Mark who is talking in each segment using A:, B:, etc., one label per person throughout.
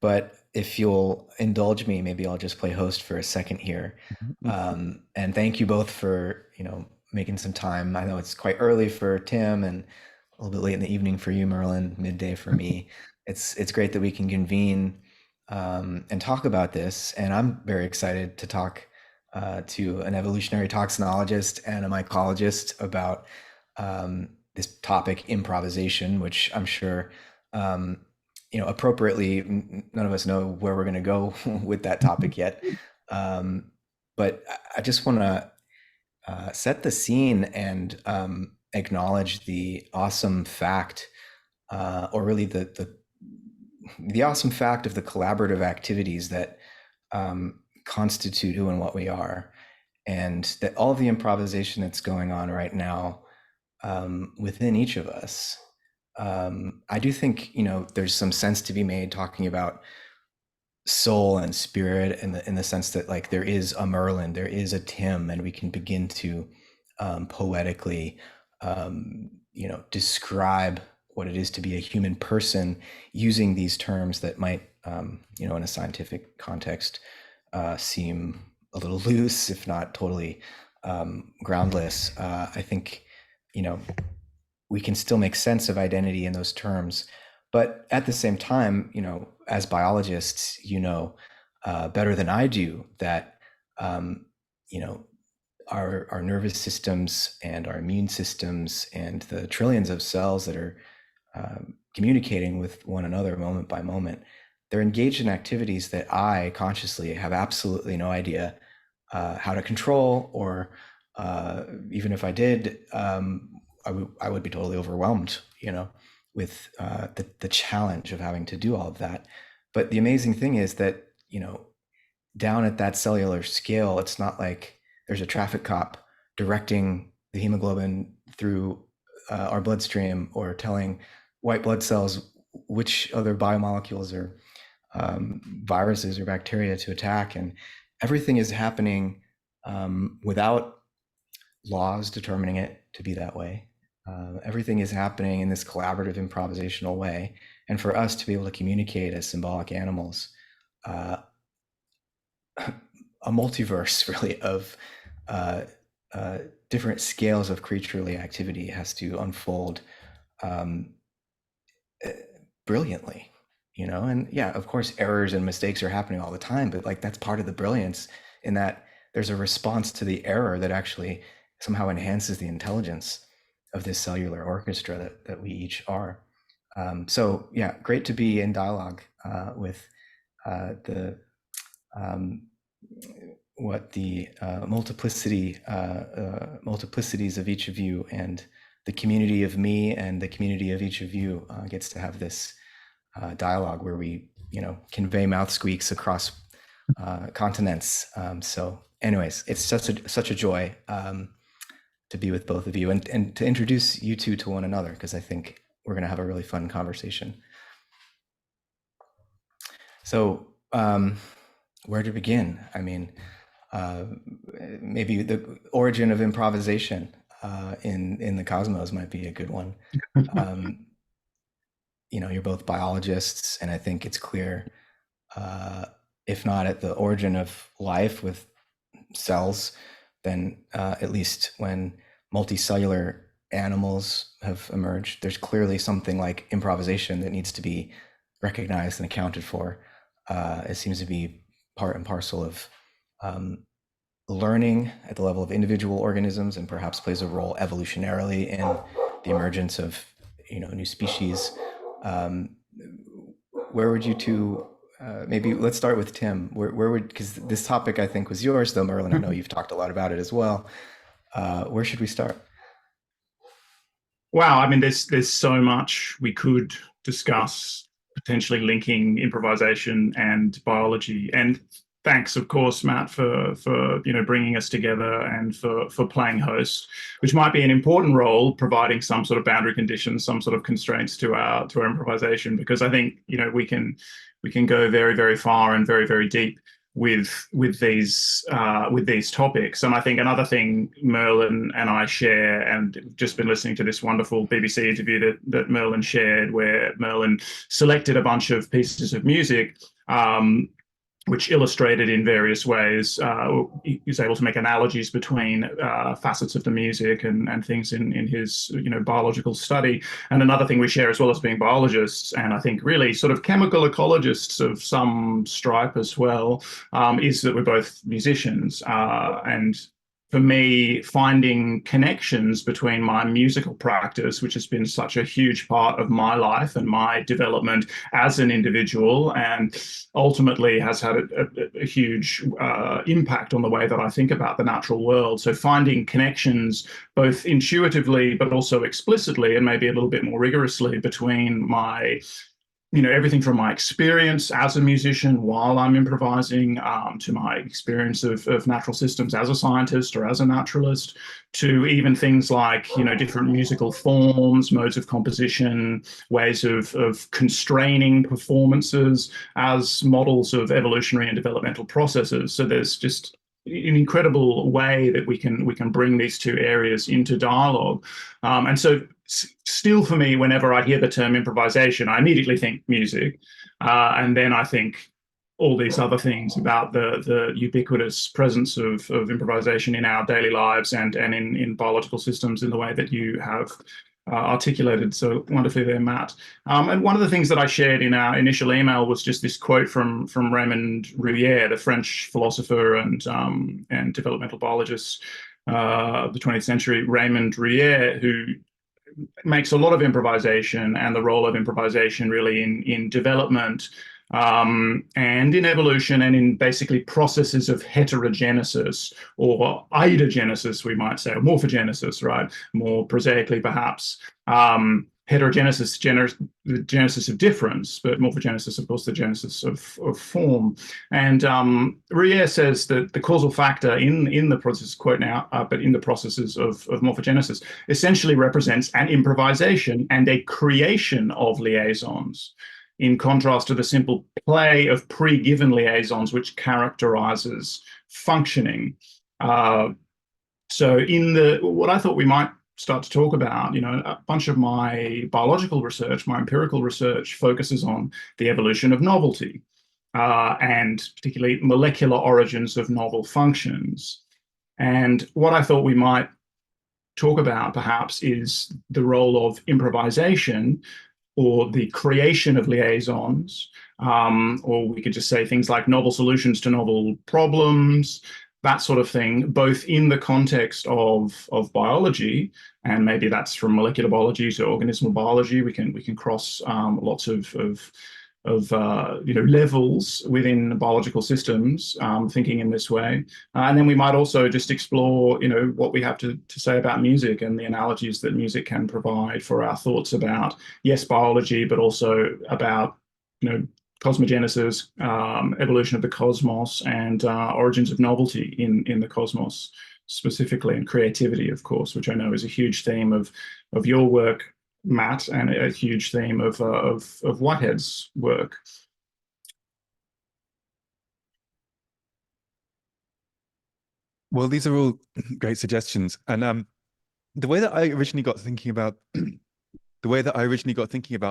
A: but if you'll indulge me, maybe I'll just play host for a second here. And thank you both for, making some time. I know it's quite early for Tim and a little bit late in the evening for you, Merlin, midday for me. It's great that we can convene and talk about this. And I'm very excited to talk to an evolutionary toxinologist and a mycologist about this topic, improvisation, which I'm sure, um, appropriately, none of us know where we're going to go with that topic yet. Um, but I just want to set the scene and acknowledge the awesome fact, or really the awesome fact of the collaborative activities that constitute who and what we are, and that all of the improvisation that's going on right now within each of us. I do think there's some sense to be made talking about soul and spirit in the sense that like there is a Merlin, there is a Tim, and we can begin to poetically describe what it is to be a human person using these terms that might in a scientific context seem a little loose, if not totally groundless. I think you know we can still make sense of identity in those terms. But at the same time, as biologists, better than I do that, you know, our nervous systems and our immune systems and the trillions of cells that are communicating with one another moment by moment, they're engaged in activities that I consciously have absolutely no idea how to control, or even if I did, I would be totally overwhelmed, with the challenge of having to do all of that. But the amazing thing is that, down at that cellular scale, it's not like there's a traffic cop directing the hemoglobin through our bloodstream, or telling white blood cells which other biomolecules or viruses or bacteria to attack. And everything is happening without laws determining it to be that way. Everything is happening in this collaborative improvisational way. And for us to be able to communicate as symbolic animals, uh, a multiverse really of uh, uh, different scales of creaturely activity has to unfold um, brilliantly, and yeah, of course errors and mistakes are happening all the time, but like that's part of the brilliance, in that there's a response to the error that actually somehow enhances the intelligence of this cellular orchestra that we each are. So yeah, great to be in dialogue with the um, what the multiplicities of each of you, and the community of me and the community of each of you gets to have this dialogue where we, convey mouth squeaks across continents. So, anyways, it's such a joy to be with both of you, and to introduce you two to one another, because I think we're going to have a really fun conversation. So, where to begin? I mean, uh, maybe the origin of improvisation in the cosmos might be a good one. Um, you're both biologists, and I think it's clear, uh, if not at the origin of life with cells, then at least when multicellular animals have emerged, there's clearly something like improvisation that needs to be recognized and accounted for. It seems to be part and parcel of um, learning at the level of individual organisms, and perhaps plays a role evolutionarily in the emergence of new species. Um, where would you two maybe let's start with Tim. Where would, because this topic I think was yours, though Merlin, I know you've talked a lot about it as well. Where should we start?
B: Wow, I mean, there's so much we could discuss, potentially linking improvisation and biology. And thanks, of course, Matt, for bringing us together, and for playing host, which might be an important role, providing some sort of boundary conditions, some sort of constraints to our improvisation, because I think we can go very, very far and very, very deep with these topics. And I think another thing Merlin and I share, and just been listening to this wonderful BBC interview that Merlin shared, where Merlin selected a bunch of pieces of music. Which illustrated in various ways. He was able to make analogies between facets of the music and things in his biological study. And another thing we share as well as being biologists, and I think really sort of chemical ecologists of some stripe as well, is that we're both musicians. And for me, finding connections between my musical practice, which has been such a huge part of my life and my development as an individual, and ultimately has had a huge impact on the way that I think about the natural world. So finding connections both intuitively but also explicitly and maybe a little bit more rigorously between my everything from my experience as a musician while I'm improvising, to my experience of natural systems as a scientist or as a naturalist, to even things like, different musical forms, modes of composition, ways of constraining performances as models of evolutionary and developmental processes. So there's just an incredible way that we can bring these two areas into dialogue. And so still for me, whenever I hear the term improvisation, I immediately think music. And then I think all these other things about the ubiquitous presence of improvisation in our daily lives and in biological systems in the way that you have articulated so wonderfully there, Matt. And one of the things that I shared in our initial email was just this quote from Raymond Rouillet, the French philosopher and developmental biologist of the 20th century, Raymond Rouillet, who makes a lot of improvisation and the role of improvisation really in development, and in evolution and in basically processes of heterogenesis or eidogenesis, we might say, or morphogenesis, right? More prosaically, perhaps. Heterogenesis, the genesis of difference, but morphogenesis, of course, the genesis of form. And Rouillet says that the causal factor in the process, quote now, but in the processes of morphogenesis, essentially represents an improvisation and a creation of liaisons, in contrast to the simple play of pre-given liaisons, which characterizes functioning. So what I thought we might start to talk about, a bunch of my biological research, my empirical research focuses on the evolution of novelty, and particularly molecular origins of novel functions. And what I thought we might talk about perhaps is the role of improvisation or the creation of liaisons, or we could just say things like novel solutions to novel problems, that sort of thing, both in the context of biology, and maybe that's from molecular biology to organismal biology. We can cross lots of levels within biological systems, thinking in this way. And then we might also just explore, what we have to say about music and the analogies that music can provide for our thoughts about, yes, biology, but also about, cosmogenesis, evolution of the cosmos, and origins of novelty in the cosmos specifically, and creativity, of course, which I know is a huge theme of your work, Matt, and a huge theme of Whitehead's work.
C: Well, these are all great suggestions. And the way that I originally got thinking about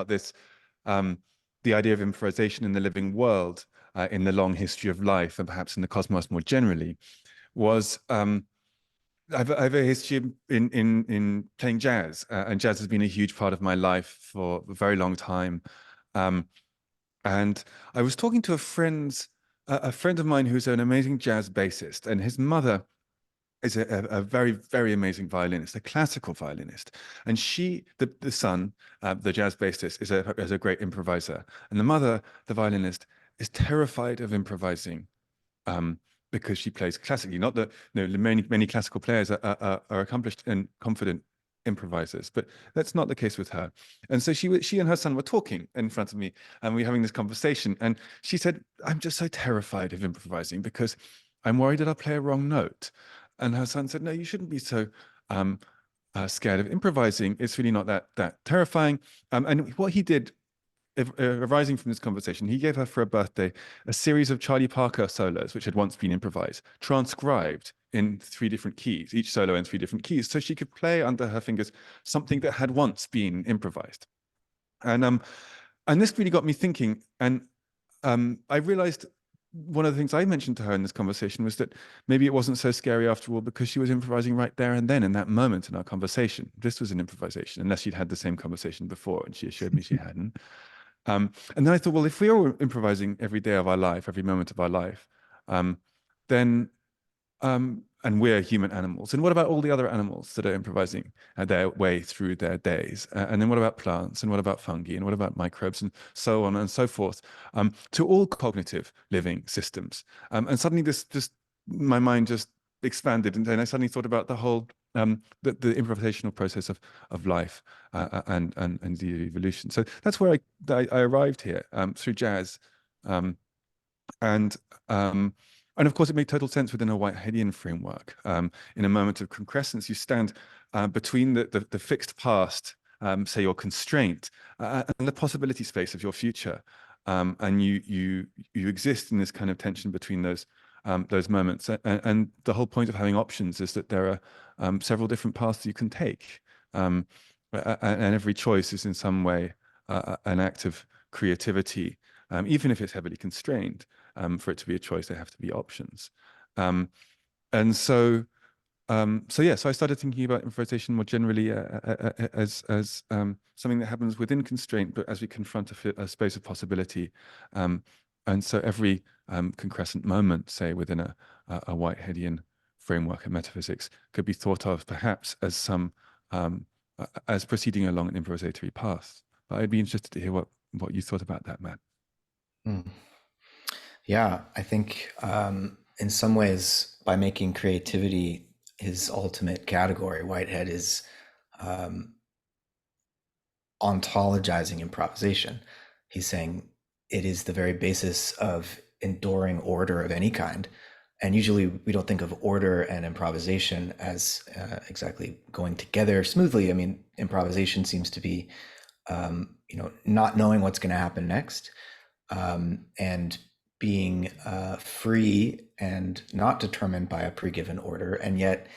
C: this, the idea of improvisation in the living world, in the long history of life, and perhaps in the cosmos more generally, was I have a history in playing jazz, and jazz has been a huge part of my life for a very long time. And I was talking to a friend of mine who's an amazing jazz bassist, and his mother is a very, very amazing violinist, a classical violinist. And the son, the jazz bassist, is a great improviser. And the mother, the violinist, is terrified of improvising, because she plays classically. Not that many classical players are accomplished and confident improvisers, but that's not the case with her. And so she and her son were talking in front of me, and we were having this conversation. And she said, "I'm just so terrified of improvising because I'm worried that I'll play a wrong note." And her son said, "No, you shouldn't be so scared of improvising. It's really not that terrifying." And what he did arising from this conversation, he gave her for her birthday a series of Charlie Parker solos, which had once been improvised, transcribed in 3 different keys, each solo in 3 different keys, so she could play under her fingers something that had once been improvised. And this really got me thinking. And I realized one of the things I mentioned to her in this conversation was that maybe it wasn't so scary after all, because she was improvising right there and then in that moment in our conversation. This was an improvisation, unless she'd had the same conversation before, and she assured me she hadn't. And then I thought, well, if we are improvising every day of our life, every moment of our life, then and we're human animals. And what about all the other animals that are improvising their way through their days? And then what about plants? And what about fungi? And what about microbes? And so on and so forth, to all cognitive living systems. And suddenly my mind just expanded. And then I suddenly thought about the whole, the improvisational process of life and the evolution. So that's where I arrived here through jazz. And of course, it made total sense within a Whiteheadian framework. In a moment of concrescence, you stand between the fixed past, say your constraint, and the possibility space of your future, and you exist in this kind of tension between those moments. And the whole point of having options is that there are several different paths you can take, and every choice is in some way an act of creativity, even if it's heavily constrained. For it to be a choice, there have to be options. And so yeah, so I started thinking about improvisation more generally as something that happens within constraint, but as we confront a space of possibility. And so every concrescent moment, say within a Whiteheadian framework of metaphysics, could be thought of perhaps as as proceeding along an improvisatory path. But I'd be interested to hear what you thought about that, Matt.
A: Mm. Yeah, I think in some ways, by making creativity his ultimate category, Whitehead is ontologizing improvisation. He's saying it is the very basis of enduring order of any kind. And usually we don't think of order and improvisation as exactly going together smoothly. I mean, improvisation seems to be, not knowing what's going to happen next, and being free and not determined by a pre-given order. And yet,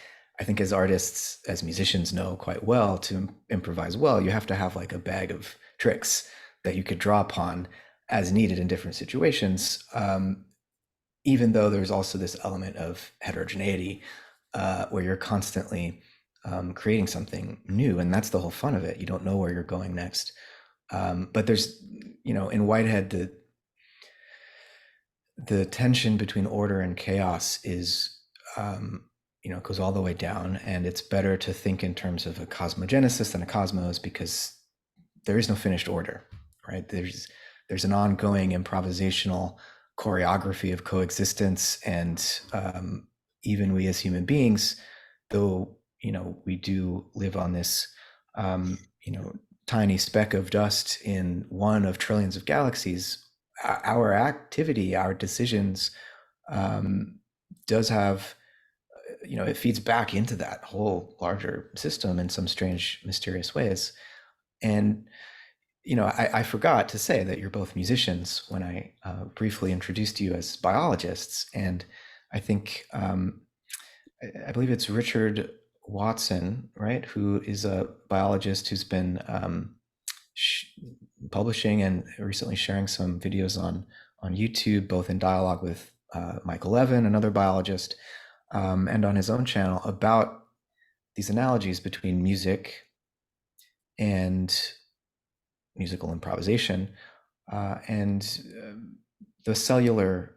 A: I think as artists, as musicians know quite well, to improvise well, you have to have like a bag of tricks that you could draw upon as needed in different situations, even though there's also this element of heterogeneity where you're constantly creating something new. And that's the whole fun of it. You don't know where you're going next. But there's, in Whitehead, the tension between order and chaos is, goes all the way down. And it's better to think in terms of a cosmogenesis than a cosmos, because there is no finished order, right? There's an ongoing improvisational choreography of coexistence. And even we as human beings, though, we do live on this, tiny speck of dust in one of trillions of galaxies, our activity, our decisions, does have, it feeds back into that whole larger system in some strange, mysterious ways. And, I forgot to say that you're both musicians when I briefly introduced you as biologists. And I think, I believe it's Richard Watson, right, who is a biologist who's been publishing and recently sharing some videos on YouTube, both in dialogue with Michael Levin, another biologist, and on his own channel, about these analogies between music and musical improvisation and the cellular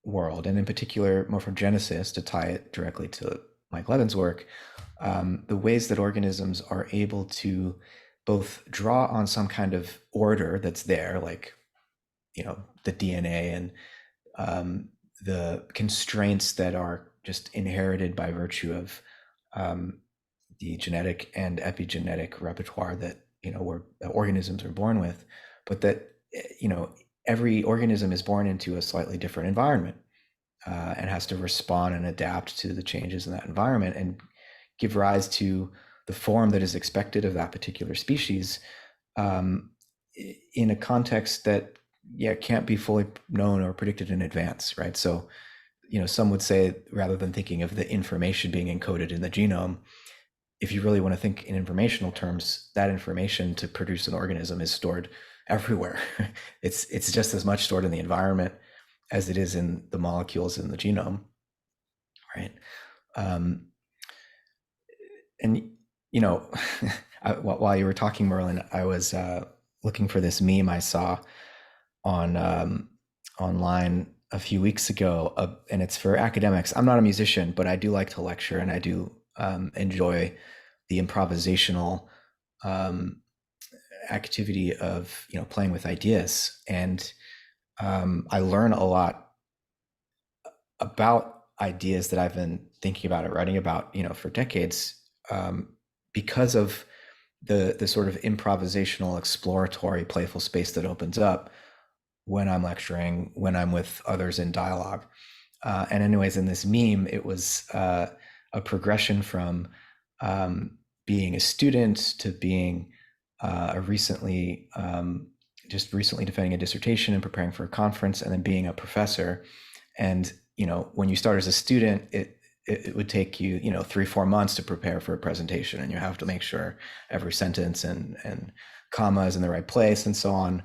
A: world, and in particular morphogenesis, to tie it directly to Mike Levin's work, the ways that organisms are able to both draw on some kind of order that's there, like, the DNA and the constraints that are just inherited by virtue of the genetic and epigenetic repertoire that, organisms are born with, but that, every organism is born into a slightly different environment and has to respond and adapt to the changes in that environment and give rise to the form that is expected of that particular species in a context that can't be fully known or predicted in advance, right? So, some would say, rather than thinking of the information being encoded in the genome, if you really want to think in informational terms, that information to produce an organism is stored everywhere. It's just as much stored in the environment as it is in the molecules in the genome, right? And while you were talking, Merlin, I was looking for this meme I saw on online a few weeks ago, and it's for academics. I'm not a musician, but I do like to lecture, and I do enjoy the improvisational activity of playing with ideas, and I learn a lot about ideas that I've been thinking about or writing about for decades, because of the sort of improvisational, exploratory, playful space that opens up when I'm lecturing, when I'm with others in dialogue. And anyways, in this meme, it was a progression from being a student to being just recently defending a dissertation and preparing for a conference, and then being a professor. And when you start as a student, it would take you 3-4 months to prepare for a presentation, and you have to make sure every sentence and comma is in the right place and so on.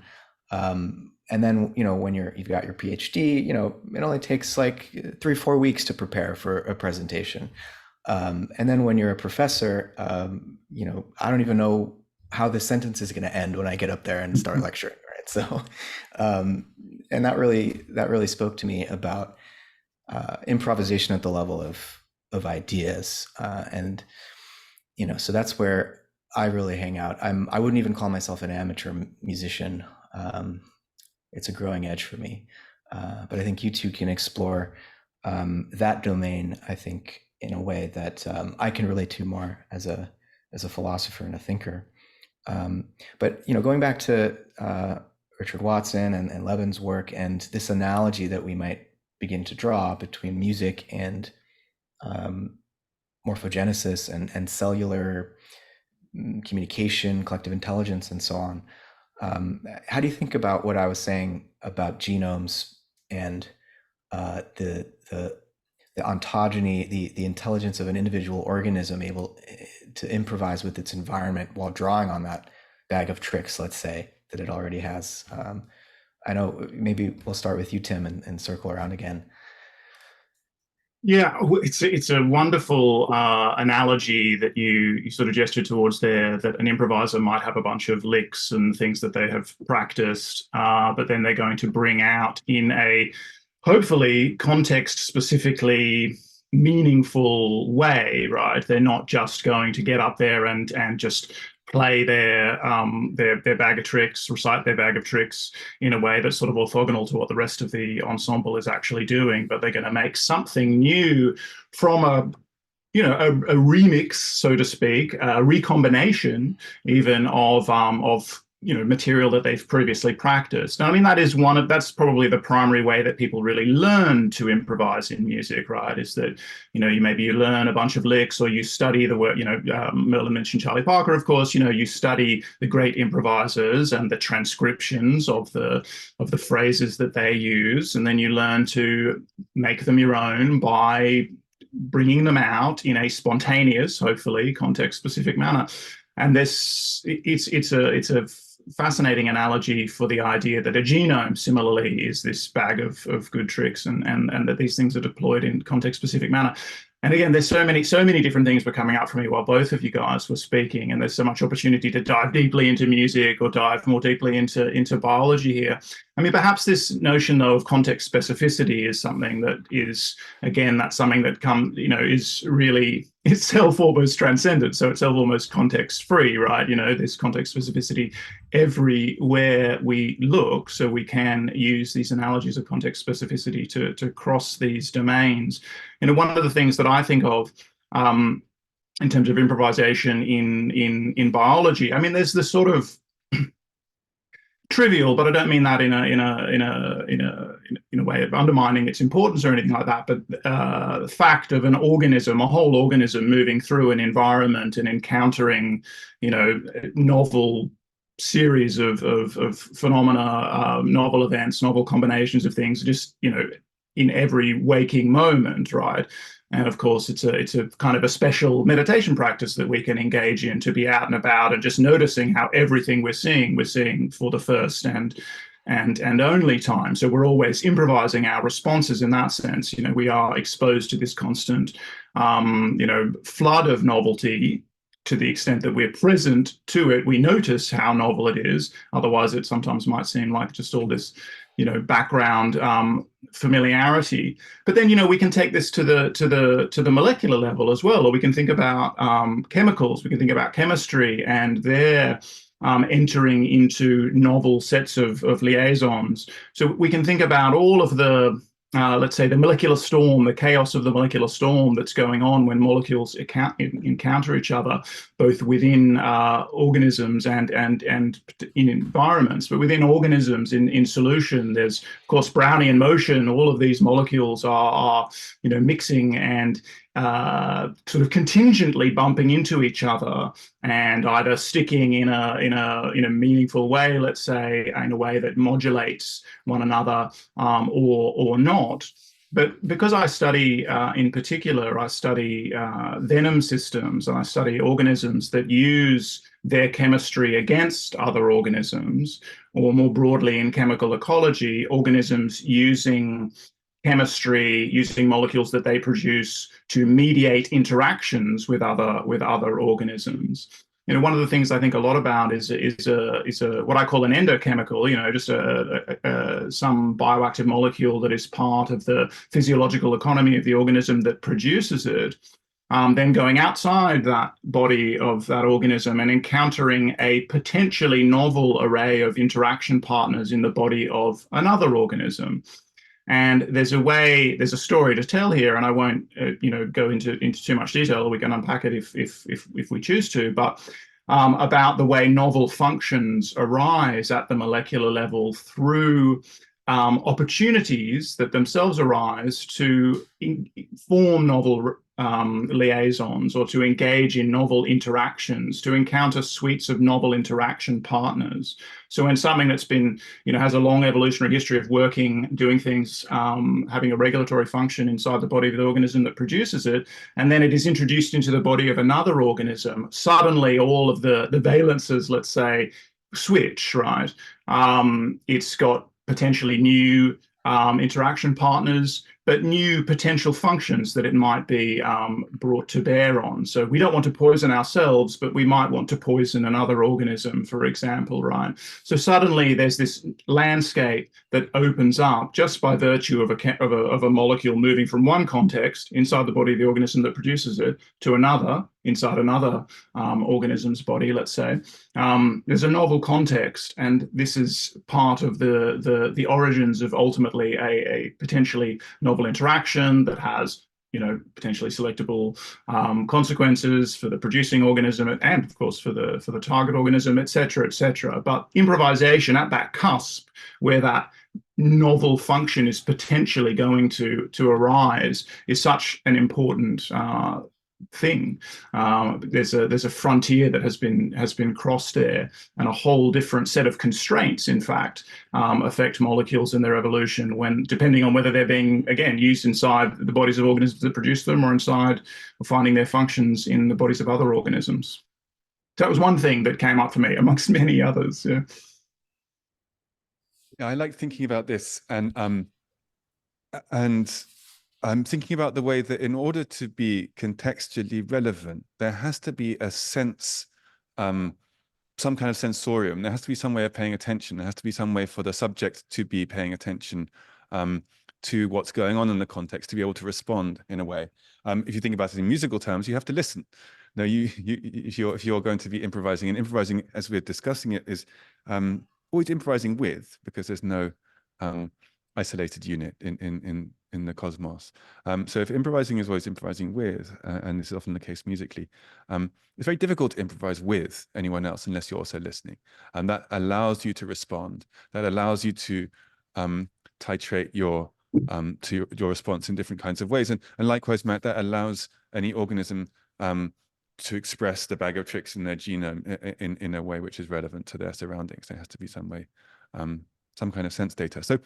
A: And then when you've got your PhD, it only takes like 3-4 weeks to prepare for a presentation. And then when you're a professor, I don't even know how the sentence is going to end when I get up there and start lecturing, right? So, and that really spoke to me about improvisation at the level of ideas, and so that's where I really hang out. I wouldn't even call myself an amateur musician. It's a growing edge for me, but I think you two can explore that domain, I think, in a way that I can relate to more as a philosopher and a thinker. But going back to Richard Watson and Levin's work, and this analogy that we might begin to draw between music and morphogenesis and cellular communication, collective intelligence, and so on. How do you think about what I was saying about genomes and the ontogeny, the intelligence of an individual organism able to improvise with its environment while drawing on that bag of tricks, let's say, that it already has? I know maybe we'll start with you, Tim, and circle around again.
B: Yeah, it's a wonderful analogy that you sort of gestured towards there, that an improviser might have a bunch of licks and things that they have practiced, but then they're going to bring out in a hopefully context specifically meaningful way, right? They're not just going to get up there and just play their bag of tricks, recite their bag of tricks in a way that's sort of orthogonal to what the rest of the ensemble is actually doing, but they're going to make something new from a remix, so to speak, a recombination even of material that they've previously practiced. Now, I mean, that's probably the primary way that people really learn to improvise in music, right? Is that, you learn a bunch of licks, or you study the work, Merlin mentioned Charlie Parker, of course, you study the great improvisers and the transcriptions of the phrases that they use, and then you learn to make them your own by bringing them out in a spontaneous, hopefully context-specific manner. And it's a fascinating analogy for the idea that a genome similarly is this bag of good tricks, and that these things are deployed in context-specific manner. And again, there's so many different things were coming up for me while both of you guys were speaking, and there's so much opportunity to dive deeply into music or dive more deeply into biology here. I mean, perhaps this notion, though, of context specificity is something that is, again, that's something that is really itself almost transcendent, so itself almost context-free, right? This context specificity everywhere we look, so we can use these analogies of context specificity to cross these domains. One of the things that I think of in terms of improvisation in biology, I mean, there's this sort of trivial, but I don't mean that in a way of undermining its importance or anything like that. But the fact of a whole organism moving through an environment and encountering, novel series of phenomena, novel events, novel combinations of things, just, in every waking moment, right? And of course, it's a kind of a special meditation practice that we can engage in, to be out and about and just noticing how everything we're seeing for the first and only time. So we're always improvising our responses in that sense. We are exposed to this constant, flood of novelty. To the extent that we're present to it, we notice how novel it is. Otherwise, it sometimes might seem like just all this, background familiarity. But then, we can take this to the molecular level as well, or we can think about chemicals. We can think about chemistry and their entering into novel sets of liaisons. So we can think about all of the let's say the molecular storm, the chaos of the molecular storm that's going on when molecules encounter each other, both within organisms and in environments. But within organisms, in solution, there's of course Brownian motion. All of these molecules are mixing and sort of contingently bumping into each other and either sticking in a meaningful way, let's say, in a way that modulates one another, or not. But because I study, in particular, I study venom systems, and I study organisms that use their chemistry against other organisms, or more broadly in chemical ecology, organisms using chemistry, using molecules that they produce to mediate interactions with other organisms. One of the things I think a lot about is what I call an endochemical. Just some bioactive molecule that is part of the physiological economy of the organism that produces it. Then going outside that body of that organism and encountering a potentially novel array of interaction partners in the body of another organism. And there's a story to tell here, and I won't, go into too much detail. We can unpack it if we choose to. But about the way novel functions arise at the molecular level through opportunities that themselves arise to form novel liaisons, or to engage in novel interactions, to encounter suites of novel interaction partners. So when something that's been, has a long evolutionary history of working, doing things, having a regulatory function inside the body of the organism that produces it, and then it is introduced into the body of another organism, suddenly all of the valences, let's say, switch, right? It's got potentially new interaction partners, but new potential functions that it might be brought to bear on. So we don't want to poison ourselves, but we might want to poison another organism, for example, right? So suddenly there's this landscape that opens up just by virtue of a molecule moving from one context inside the body of the organism that produces it to another inside another organism's body, let's say. There's a novel context, and this is part of the origins of ultimately a potentially novel interaction that has potentially selectable consequences for the producing organism and of course for the target organism, etc., etc. But improvisation at that cusp where that novel function is potentially going to arise is such an important thing. There's a frontier that has been crossed there, and a whole different set of constraints, in fact, affect molecules in their evolution when, depending on whether they're being, again, used inside the bodies of organisms that produce them, or inside, or finding their functions in the bodies of other organisms. So that was one thing that came up for me amongst many others. Yeah.
C: Yeah, I like thinking about this, and I'm thinking about the way that in order to be contextually relevant, there has to be a sense, some kind of sensorium. There has to be some way of paying attention. There has to be some way for the subject to be paying attention to what's going on in the context, to be able to respond in a way. If you think about it in musical terms, you have to listen. Now, if you're going to be improvising, and improvising, as we're discussing it, is always improvising with, because there's no isolated unit in the cosmos. So if improvising is always improvising with, and this is often the case musically, it's very difficult to improvise with anyone else unless you're also listening. And that allows you to respond. That allows you to titrate your response in different kinds of ways. And likewise, Matt, that allows any organism to express the bag of tricks in their genome in a way which is relevant to their surroundings. There has to be some way, some kind of sense data. So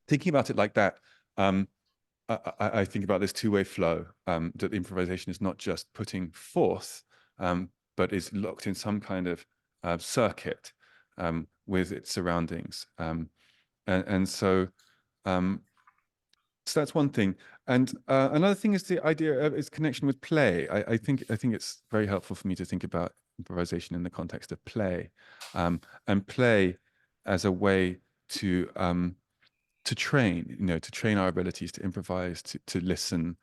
C: thinking about it like that, I think about this two-way flow, that improvisation is not just putting forth, but is locked in some kind of circuit with its surroundings. And so that's one thing. And another thing is the idea of its connection with play. I think it's very helpful for me to think about improvisation in the context of play, and play as a way to train, to train our abilities to improvise, to listen,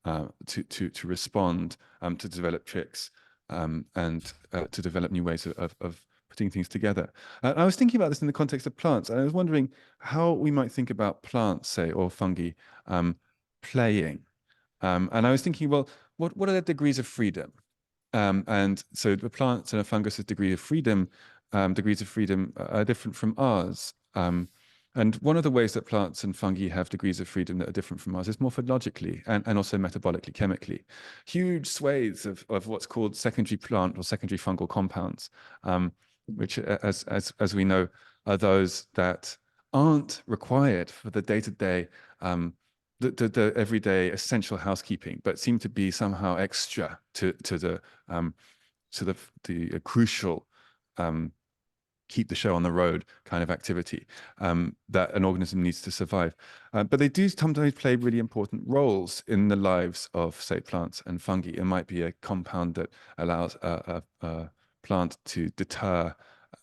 C: to respond, to develop tricks, and to develop new ways of putting things together. I was thinking about this in the context of plants, and I was wondering how we might think about plants, say, or fungi, playing. And I was thinking, well, what are their degrees of freedom? And so the plants and a fungus's degrees of freedom are different from ours. And one of the ways that plants and fungi have degrees of freedom that are different from ours is morphologically and also metabolically, chemically. Huge swathes of what's called secondary plant or secondary fungal compounds, which, as we know, are those that aren't required for the day-to-day, the everyday essential housekeeping, but seem to be somehow extra to the crucial keep the show on the road kind of activity that an organism needs to survive. But they do sometimes play really important roles in the lives of, say, plants and fungi. It might be a compound that allows a plant to deter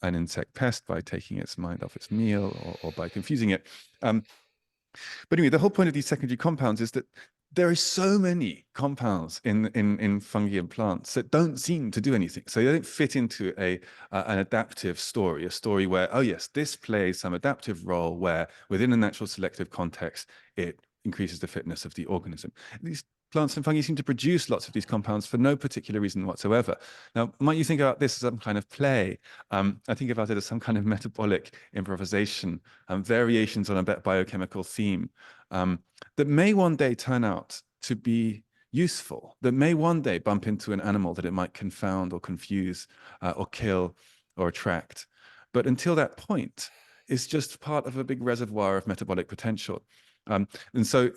C: an insect pest by taking its mind off its meal, or by confusing it. But anyway, the whole point of these secondary compounds is that there are so many compounds in fungi and plants that don't seem to do anything. So they don't fit into an adaptive story, a story where, oh yes, this plays some adaptive role where within a natural selective context, it increases the fitness of the organism. These plants and fungi seem to produce lots of these compounds for no particular reason whatsoever. Now, might you think about this as some kind of play? I think about it as some kind of metabolic improvisation, variations on a biochemical theme, that may one day turn out to be useful, that may one day bump into an animal that it might confound or confuse, or kill or attract. But until that point, it's just part of a big reservoir of metabolic potential. And so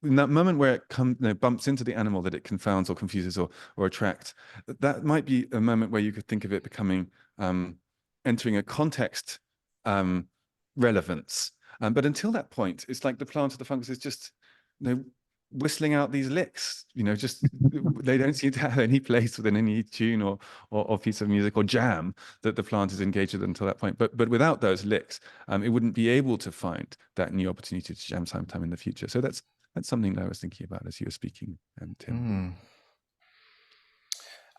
C: in that moment where it bumps into the animal that it confounds or confuses or attracts, that might be a moment where you could think of it becoming, entering a context relevance. But until that point, it's like the plant or the fungus is just, whistling out these licks. Just they don't seem to have any place within any tune or piece of music or jam that the plant is engaged with until that point. But without those licks, it wouldn't be able to find that new opportunity to jam sometime in the future. So that's something that I was thinking about as you were speaking, Tim.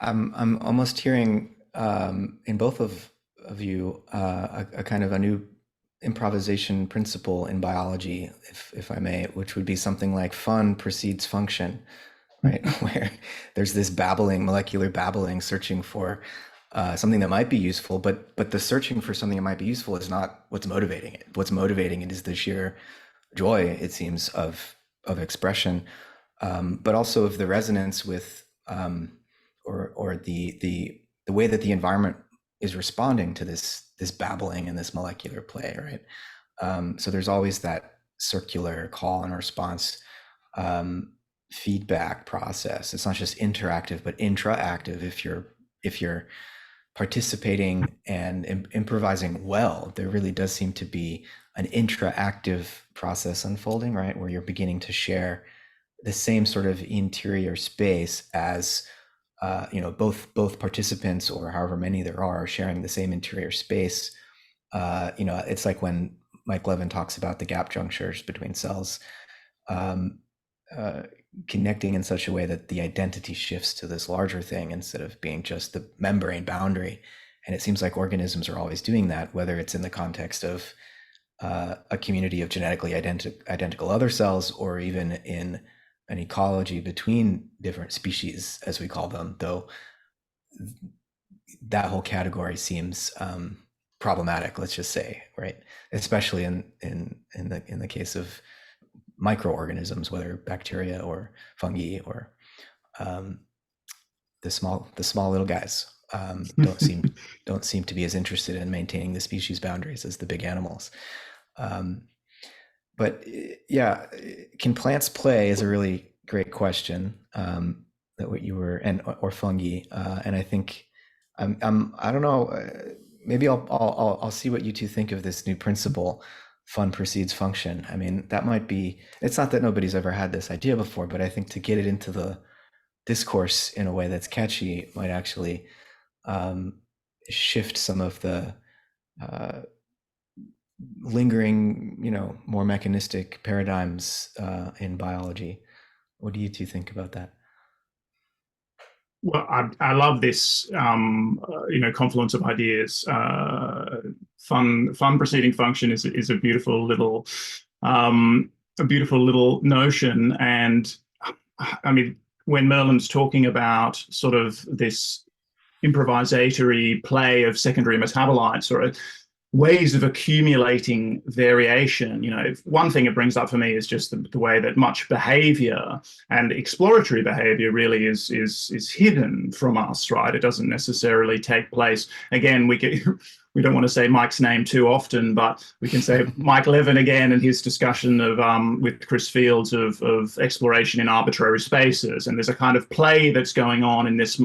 A: I'm almost hearing in both of you a kind of a new improvisation principle in biology, if I may, which would be something like fun precedes function, right? Where there's this molecular babbling, searching for something that might be useful, but the searching for something that might be useful is not what's motivating it. What's motivating it is the sheer joy, it seems, of expression, but also of the resonance with or the way that the environment is responding to this babbling and this molecular play, right? So there's always that circular call and response feedback process. It's not just interactive, but intraactive. If you're participating and improvising well, there really does seem to be an intraactive process unfolding, right? Where you're beginning to share the same sort of interior space as both participants, or however many there are sharing the same interior space. It's like when Mike Levin talks about the gap junctures between cells, connecting in such a way that the identity shifts to this larger thing instead of being just the membrane boundary. And it seems like organisms are always doing that, whether it's in the context of a community of genetically identical other cells, or even in an ecology between different species, as we call them, though that whole category seems problematic, let's just say, right? Especially in the case of microorganisms, whether bacteria or fungi or the small little guys don't seem to be as interested in maintaining the species boundaries as the big animals. But yeah, can plants play is a really great question. That what you were or fungi, and I think I don't know. Maybe I'll see what you two think of this new principle. Fun precedes function. I mean, that might be. It's not that nobody's ever had this idea before, but I think to get it into the discourse in a way that's catchy might actually shift some of the lingering, more mechanistic paradigms in biology. What do you two think about that?
B: Well, I love this, confluence of ideas. Fun preceding function is a beautiful little, notion. And I mean, when Merlin's talking about sort of this improvisatory play of secondary metabolites, or ways of accumulating variation. One thing it brings up for me is just the way that much behavior and exploratory behavior really is hidden from us, right? It doesn't necessarily take place. Again, we don't want to say Mike's name too often, but we can say Mike Levin again and his discussion of with Chris Fields of exploration in arbitrary spaces. And there's a kind of play that's going on in this,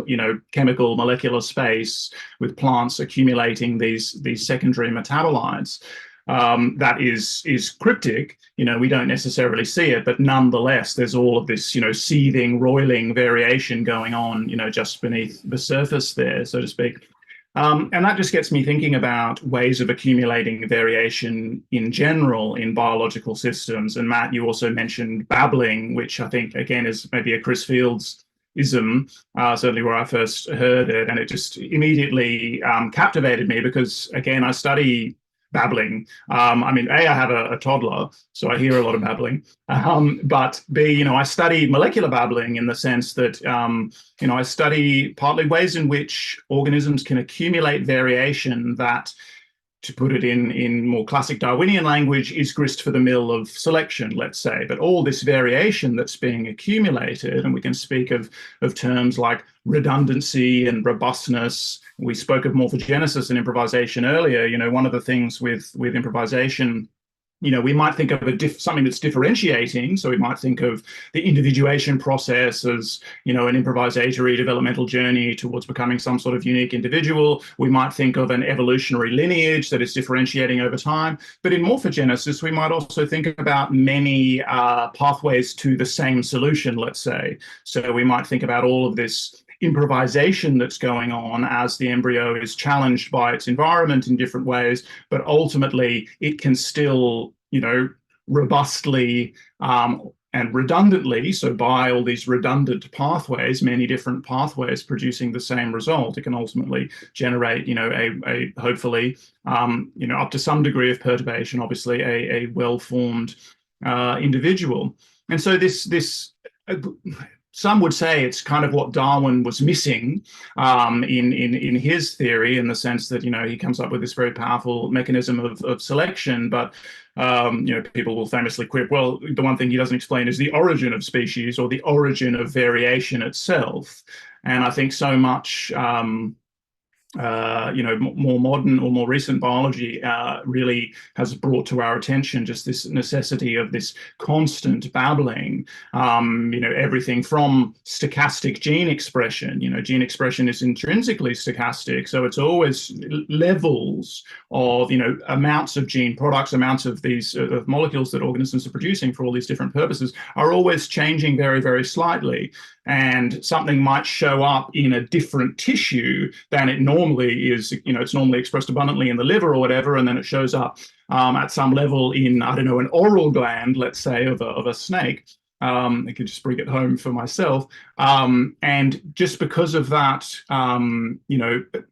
B: chemical molecular space with plants accumulating these secondary metabolites. That is cryptic. We don't necessarily see it, but nonetheless, there's all of this, seething, roiling variation going on, just beneath the surface there, so to speak. And that just gets me thinking about ways of accumulating variation in general in biological systems. And Matt, you also mentioned babbling, which I think, again, is maybe a Chris Fields ism, certainly where I first heard it. And it just immediately captivated me because, again, I study babbling. I have a toddler, so I hear a lot of babbling. But B, I study molecular babbling in the sense that, I study partly ways in which organisms can accumulate variation that, to put it in more classic Darwinian language, is grist for the mill of selection, let's say. But all this variation that's being accumulated, and we can speak of terms like redundancy and robustness. We spoke of morphogenesis and improvisation earlier. One of the things with improvisation, we might think of something that's differentiating. So we might think of the individuation process as, an improvisatory developmental journey towards becoming some sort of unique individual. We might think of an evolutionary lineage that is differentiating over time. But in morphogenesis, we might also think about many pathways to the same solution, let's say. So we might think about all of this improvisation that's going on as the embryo is challenged by its environment in different ways, but ultimately it can still, robustly and redundantly, so by all these redundant pathways, many different pathways producing the same result, it can ultimately generate, a hopefully, up to some degree of perturbation, obviously a well-formed individual. And so this some would say it's kind of what Darwin was missing in his theory, in the sense that, he comes up with this very powerful mechanism of selection. But, people will famously quip, well, the one thing he doesn't explain is the origin of species or the origin of variation itself. And I think so much more modern or more recent biology really has brought to our attention just this necessity of this constant babbling. Everything from stochastic gene expression. Gene expression is intrinsically stochastic, so it's always levels of amounts of gene products, amounts of these molecules that organisms are producing for all these different purposes are always changing very, very slightly. And something might show up in a different tissue than it normally is. It's normally expressed abundantly in the liver or whatever, and then it shows up at some level in, I don't know, an oral gland, let's say, of a snake. I could just bring it home for myself. And just because of that,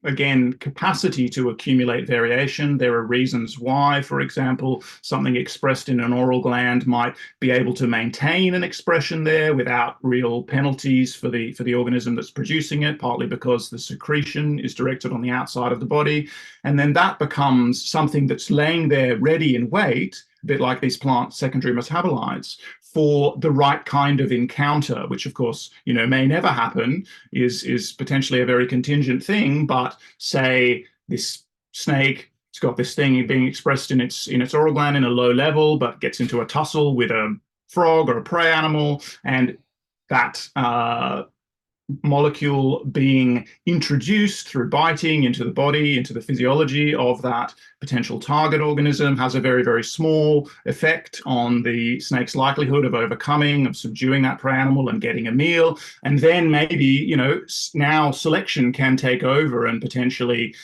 B: again, capacity to accumulate variation, there are reasons why, for example, something expressed in an oral gland might be able to maintain an expression there without real penalties for the organism that's producing it, partly because the secretion is directed on the outside of the body. And then that becomes something that's laying there ready in wait, a bit like these plant secondary metabolites, for the right kind of encounter, which of course, may never happen, is potentially a very contingent thing. But say this snake, it's got this thing being expressed in its oral gland in a low level, but gets into a tussle with a frog or a prey animal, and that molecule being introduced through biting into the body, into the physiology of that potential target organism, has a very, very small effect on the snake's likelihood of overcoming, of subduing that prey animal and getting a meal. And then maybe, now selection can take over and potentially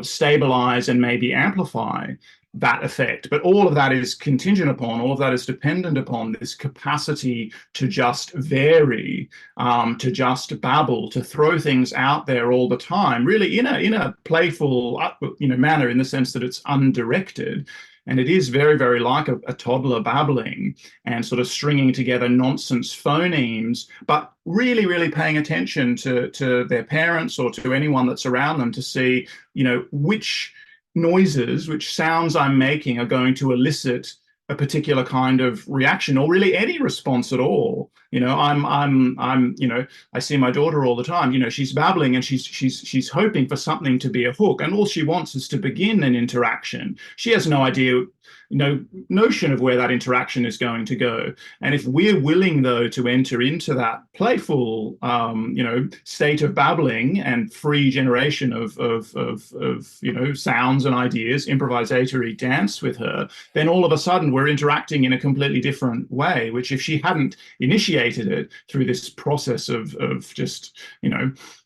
B: stabilize and maybe amplify that effect. But all of that is contingent upon, all of that is dependent upon this capacity to just vary, to just babble, to throw things out there all the time, really in a playful, manner, in the sense that it's undirected. And it is very, very like a toddler babbling and sort of stringing together nonsense phonemes, but really, really paying attention to their parents or to anyone that's around them to see, which noises, which sounds I'm making are going to elicit a particular kind of reaction, or really any response at all. I see my daughter all the time. She's babbling and she's hoping for something to be a hook, and all she wants is to begin an interaction. She has no idea, no notion of where that interaction is going to go. And if we're willing, though, to enter into that playful, state of babbling and free generation of sounds and ideas, improvisatory dance with her, then all of a sudden we're interacting in a completely different way, which if she hadn't initiated it through this process of just,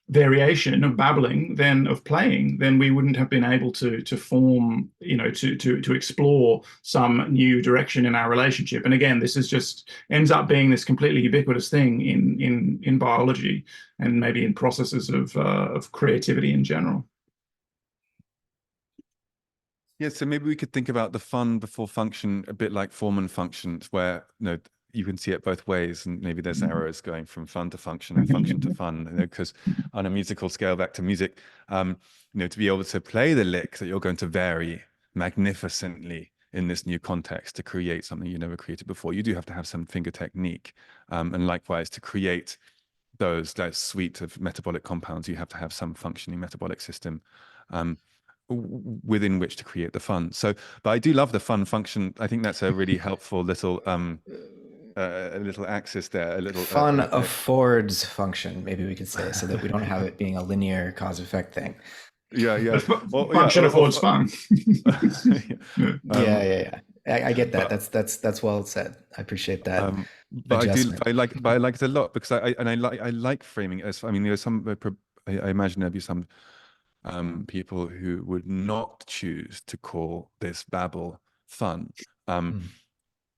B: variation of babbling, then of playing, then we wouldn't have been able to form, to explore some new direction in our relationship. And again, this is just ends up being this completely ubiquitous thing in biology and maybe in processes of creativity in general.
C: Yeah, so maybe we could think about the fun before function a bit like form and functions, where you can see it both ways, and maybe there's arrows going from fun to function and function to fun. Because on a musical scale, back to music, to be able to play the lick that you're going to vary magnificently in this new context to create something you never created before, you do have to have some finger technique, and likewise to create that suite of metabolic compounds, you have to have some functioning metabolic system within which to create the fun. So, but I do love the fun function. I think that's a really helpful little a little axis there. A little
A: fun affords function, maybe we could say, so that we don't have it being a linear cause effect thing.
C: Yeah.
B: Function affords fun.
A: Yeah. I get that. That's well said. I appreciate that.
C: But I like it a lot, because I like framing it as, there's some, I imagine there'd be some people who would not choose to call this babble fun.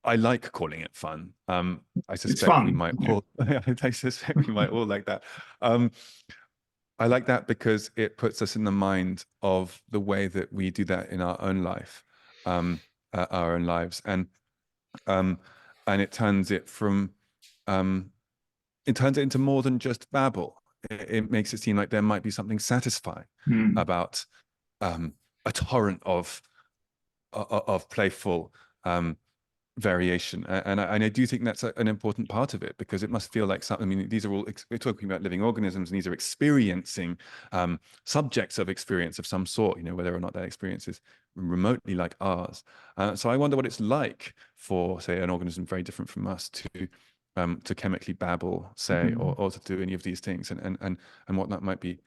C: I like calling it fun. I suspect we might all. I suspect we might all like that. I like that because it puts us in the mind of the way that we do that in our own life, our own lives, and it turns it into more than just babble. It makes it seem like there might be something satisfying about a torrent of playful variation, and I do think that's an important part of it, because it must feel like something. These are all, we're talking about living organisms, and these are experiencing subjects of experience of some sort, whether or not that experience is remotely like ours. So I wonder what it's like for, say, an organism very different from us to chemically babble, say, or to do any of these things, and what that might be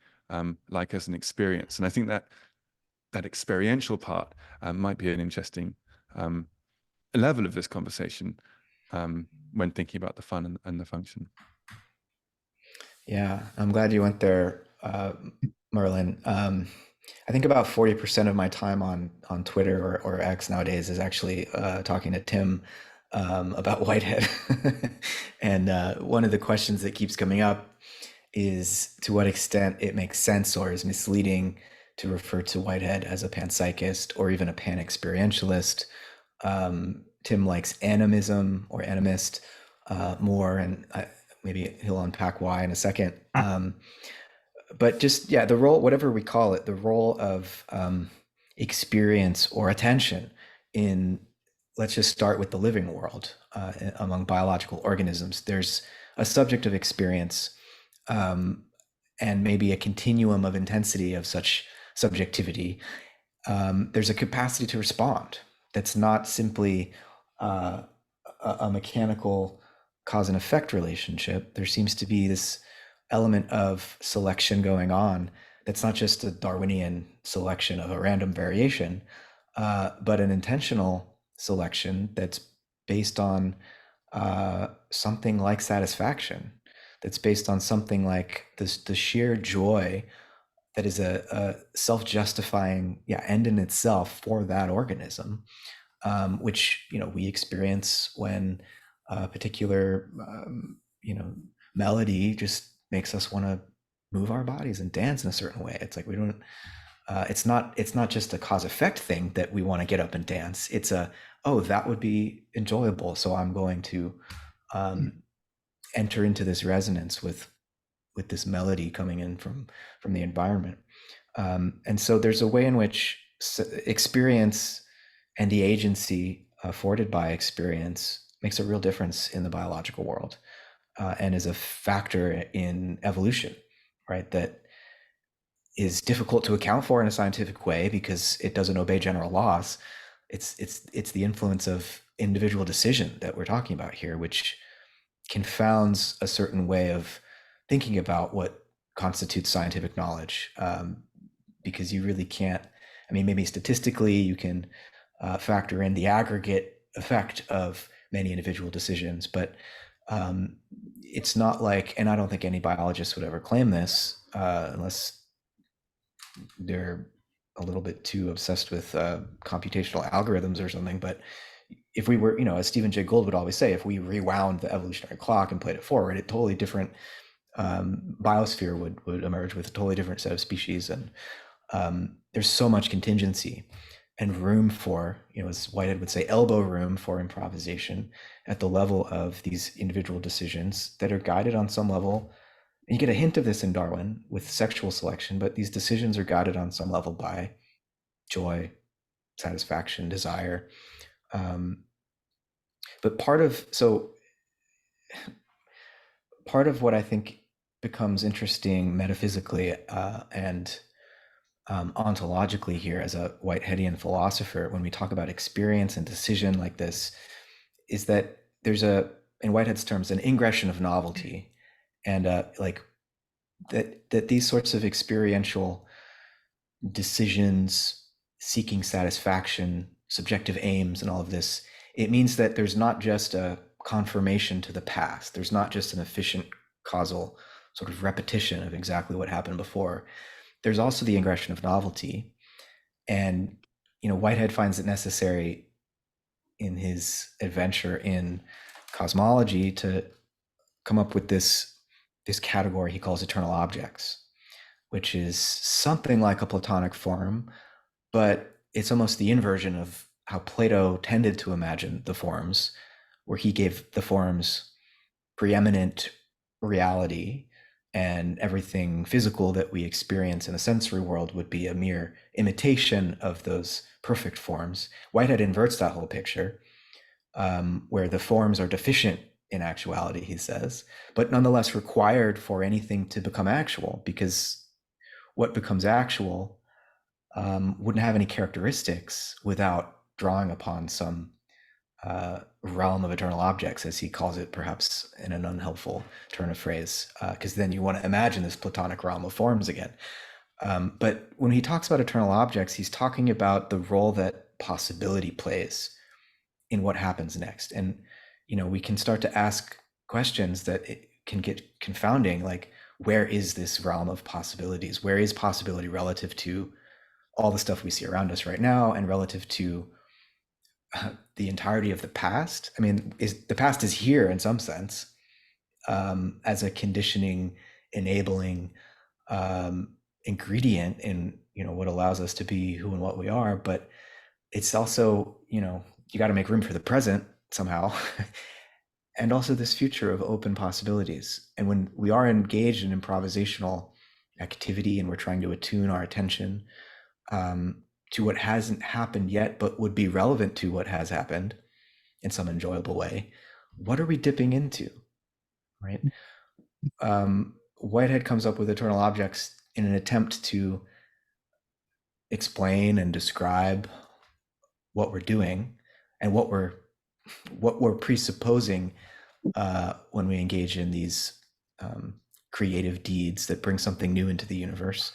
C: like as an experience. And I think that experiential part might be an interesting level of this conversation when thinking about the fun and the function.
A: Yeah, I'm glad you went there, Merlin. I think about 40% of my time on Twitter or X nowadays is actually talking to Tim about Whitehead. And one of the questions that keeps coming up is to what extent it makes sense or is misleading to refer to Whitehead as a panpsychist or even a pan-experientialist. Tim likes animism or animist more, and maybe he'll unpack why in a second. But just, the role, whatever we call it, the role of experience or attention in let's just start with the living world. Among biological organisms, there's a subject of experience, um, and maybe a continuum of intensity of such subjectivity. There's a capacity to respond that's not simply uh, a mechanical cause and effect relationship. There seems to be this element of selection going on that's not just a Darwinian selection of a random variation, but an intentional selection that's based on something like satisfaction, that's based on something like this, the sheer joy that is a self-justifying, end in itself for that organism, which we experience when a particular melody just makes us want to move our bodies and dance in a certain way. It's like we don't. It's not just a cause effect thing that we want to get up and dance. It's a, oh, that would be enjoyable, so I'm going to enter into this resonance with this melody coming in from the environment. And so there's a way in which experience and the agency afforded by experience makes a real difference in the biological world, and is a factor in evolution, right? That is difficult to account for in a scientific way because it doesn't obey general laws. It's the influence of individual decision that we're talking about here, which confounds a certain way of thinking about what constitutes scientific knowledge, because you really can't. I mean, maybe statistically you can factor in the aggregate effect of many individual decisions, but it's not like, and I don't think any biologist would ever claim this, unless they're a little bit too obsessed with computational algorithms or something. But if we were, as Stephen Jay Gould would always say, if we rewound the evolutionary clock and played it forward, a totally different biosphere would emerge with a totally different set of species. And there's so much contingency and room for, as Whitehead would say, elbow room for improvisation at the level of these individual decisions that are guided on some level. And you get a hint of this in Darwin with sexual selection, but these decisions are guided on some level by joy, satisfaction, desire. But part of what I think becomes interesting metaphysically and ontologically here as a Whiteheadian philosopher, when we talk about experience and decision like this, is that there's in Whitehead's terms, an ingression of novelty, and like that these sorts of experiential decisions, seeking satisfaction, subjective aims, and all of this, it means that there's not just a confirmation to the past. There's not just an efficient causal sort of repetition of exactly what happened before. There's also the ingression of novelty. And, Whitehead finds it necessary in his adventure in cosmology to come up with this category he calls eternal objects, which is something like a Platonic form, but it's almost the inversion of how Plato tended to imagine the forms, where he gave the forms preeminent reality, and everything physical that we experience in the sensory world would be a mere imitation of those perfect forms. Whitehead inverts that whole picture, where the forms are deficient in actuality, he says, but nonetheless required for anything to become actual, because what becomes actual wouldn't have any characteristics without drawing upon some realm of eternal objects, as he calls it, perhaps in an unhelpful turn of phrase, because then you want to imagine this Platonic realm of forms again. But when he talks about eternal objects, he's talking about the role that possibility plays in what happens next. And, we can start to ask questions that it can get confounding, like, where is this realm of possibilities? Where is possibility relative to all the stuff we see around us right now, and relative to the entirety of the past? I mean, the past is here in some sense, as a conditioning, enabling ingredient in what allows us to be who and what we are. But it's also, you got to make room for the present somehow, and also this future of open possibilities. And when we are engaged in improvisational activity and we're trying to attune our attention to what hasn't happened yet, but would be relevant to what has happened, in some enjoyable way, what are we dipping into, right? Whitehead comes up with eternal objects in an attempt to explain and describe what we're doing and what we're presupposing when we engage in these creative deeds that bring something new into the universe.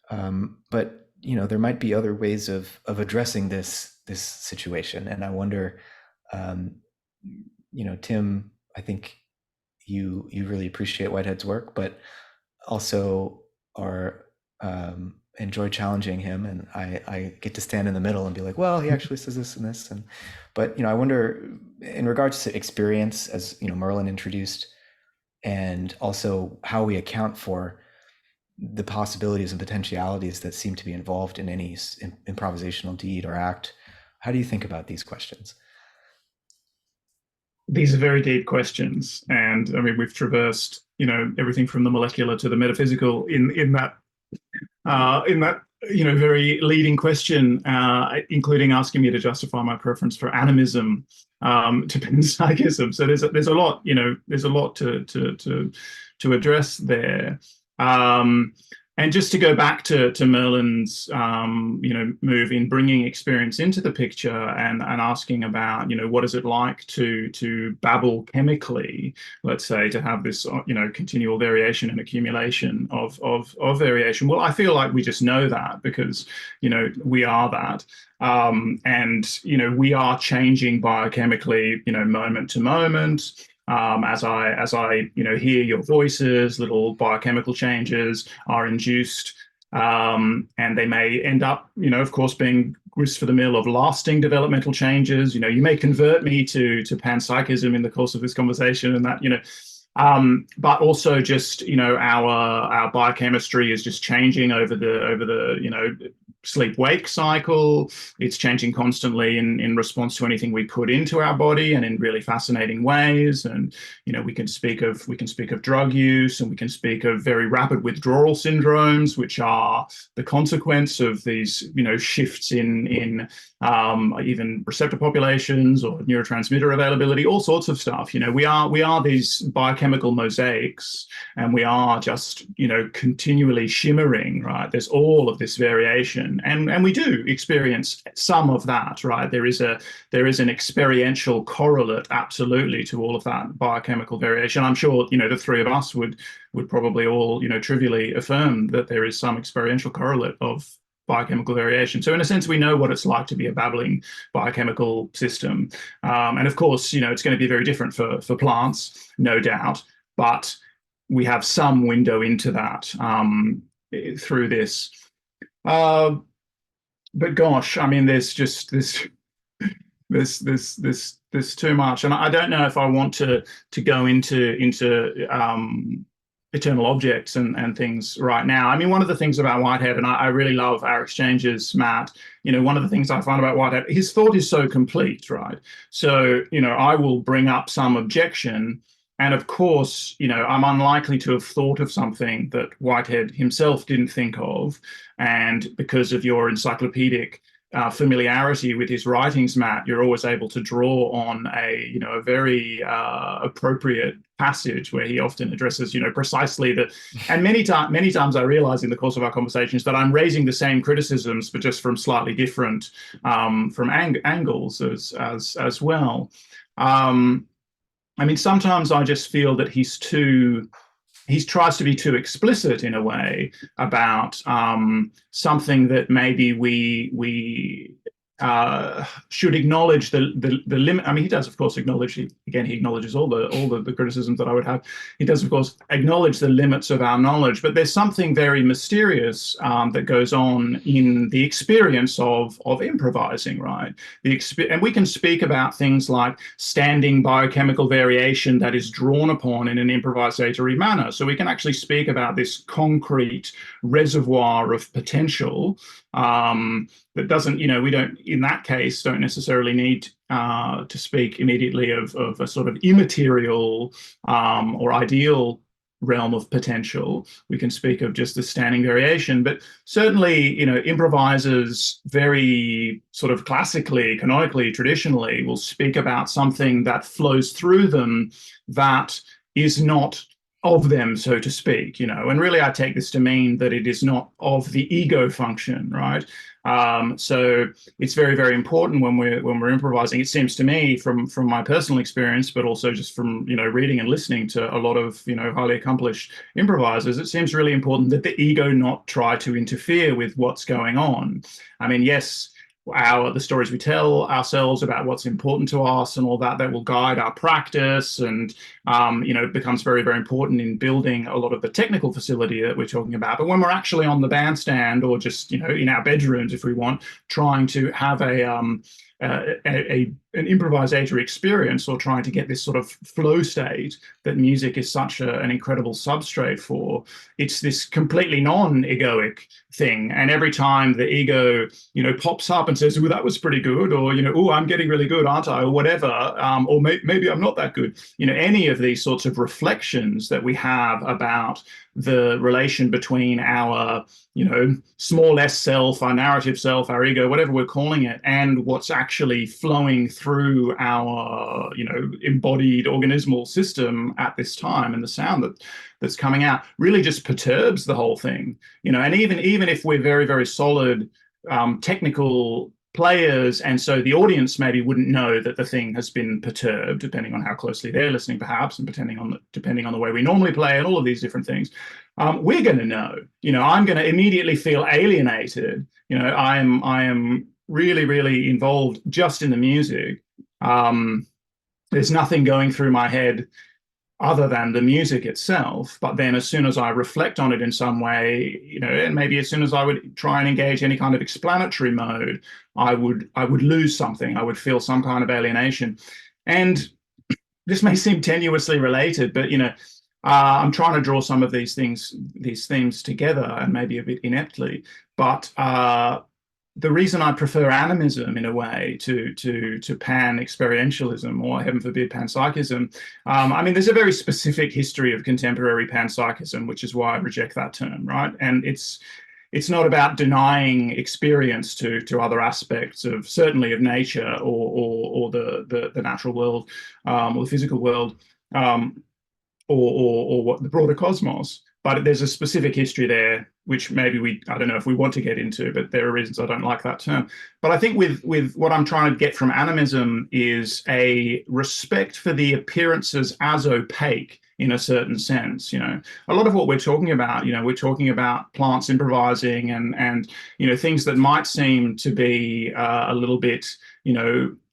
A: But there might be other ways of addressing this situation, and I wonder, Tim, I think you really appreciate Whitehead's work, but also are enjoy challenging him, and I get to stand in the middle and be like, well, he actually says this and this, but I wonder, in regards to experience, as Merlin introduced, and also how we account for the possibilities and potentialities that seem to be involved in any improvisational deed or act. How do you think about these questions?
B: These are very deep questions, and I mean, we've traversed, everything from the molecular to the metaphysical in that very leading question, including asking me to justify my preference for animism to panpsychism. So there's a lot, there's a lot to address there. And just to go back to Merlin's, move in bringing experience into the picture and asking about, what is it like to babble chemically, let's say, to have this, continual variation and accumulation of variation. Well, I feel like we just know that because, we are that. And, we are changing biochemically, moment to moment. As I hear your voices, little biochemical changes are induced, and they may end up, of course, being grist for the mill of lasting developmental changes. You may convert me to panpsychism in the course of this conversation, and that, but also just, our biochemistry is just changing over the sleep-wake cycle. It's changing constantly in response to anything we put into our body, and in really fascinating ways. And we can speak of drug use, and we can speak of very rapid withdrawal syndromes, which are the consequence of these shifts in even receptor populations or neurotransmitter availability, all sorts of stuff. We are these biochemical mosaics, and we are just continually shimmering, right? There's all of this variation. And we do experience some of that, right? There is an experiential correlate, absolutely, to all of that biochemical variation. I'm sure the three of us would probably all trivially affirm that there is some experiential correlate of biochemical variation. So in a sense, we know what it's like to be a babbling biochemical system. And of course, it's going to be very different for plants, no doubt, but we have some window into that through this. But gosh, I mean, there's just there's too much, and I don't know if I want to go into eternal objects and things right now. I mean, one of the things about Whitehead, and I really love our exchanges, Matt, one of the things I find about Whitehead, his thought is so complete, right? So, I will bring up some objection, and of course, I'm unlikely to have thought of something that Whitehead himself didn't think of. And because of your encyclopedic familiarity with his writings, Matt, you're always able to draw on a very appropriate passage where he often addresses precisely the. And many times I realize in the course of our conversations that I'm raising the same criticisms, but just from slightly different angles as well. I mean, sometimes I just feel that he tries to be too explicit in a way about something that maybe we should acknowledge the limit. I mean, he does, of course, acknowledge. He acknowledges all the criticisms that I would have. He does, of course, acknowledge the limits of our knowledge. But there's something very mysterious that goes on in the experience of improvising, right? And we can speak about things like standing biochemical variation that is drawn upon in an improvisatory manner. So we can actually speak about this concrete reservoir of potential that doesn't, we don't, in that case, don't necessarily need to speak immediately of a sort of immaterial or ideal realm of potential. We can speak of just the standing variation, but certainly, improvisers very sort of classically, canonically, traditionally will speak about something that flows through them that is not of them, so to speak, and really I take this to mean that it is not of the ego function, right? So it's very, very important when we're improvising. It seems to me, from my personal experience, but also just from reading and listening to a lot of highly accomplished improvisers, it seems really important that the ego not try to interfere with what's going on. I mean, yes, the stories we tell ourselves about what's important to us and all that will guide our practice, and it becomes very, very important in building a lot of the technical facility that we're talking about. But when we're actually on the bandstand, or just in our bedrooms, if we want, trying to have an improvisatory experience, or trying to get this sort of flow state that music is such an incredible substrate for, it's this completely non-egoic thing. And every time the ego pops up and says, "Oh, that was pretty good," or "Oh, I'm getting really good, aren't I?" or whatever, or maybe I'm not that good, any of these sorts of reflections that we have about the relation between our small s self, our narrative self, our ego, whatever we're calling it, and what's actually flowing through our embodied organismal system at this time, and the sound that's coming out really just perturbs the whole thing. And even if we're very, very solid technical players, and so the audience maybe wouldn't know that the thing has been perturbed, depending on how closely they're listening, perhaps, and depending on the way we normally play, and all of these different things, we're going to know. I'm going to immediately feel alienated. I am really, really involved just in the music. There's nothing going through my head other than the music itself. But then as soon as I reflect on it in some way, and maybe as soon as I would try and engage any kind of explanatory mode, I would lose something. I would feel some kind of alienation. And this may seem tenuously related, but I'm trying to draw some of these themes together, and maybe a bit ineptly. But the reason I prefer animism in a way to pan experientialism, or heaven forbid panpsychism, I mean, there's a very specific history of contemporary panpsychism, which is why I reject that term, right? And it's not about denying experience to other aspects of, certainly, of nature, or the natural world, or the physical world, or what the broader cosmos. But there's a specific history there, which maybe I don't know if we want to get into, but there are reasons I don't like that term. But I think with what I'm trying to get from animism is a respect for the appearances as opaque, in a certain sense. A lot of what we're talking about, we're talking about plants improvising, and things that might seem to be a little bit,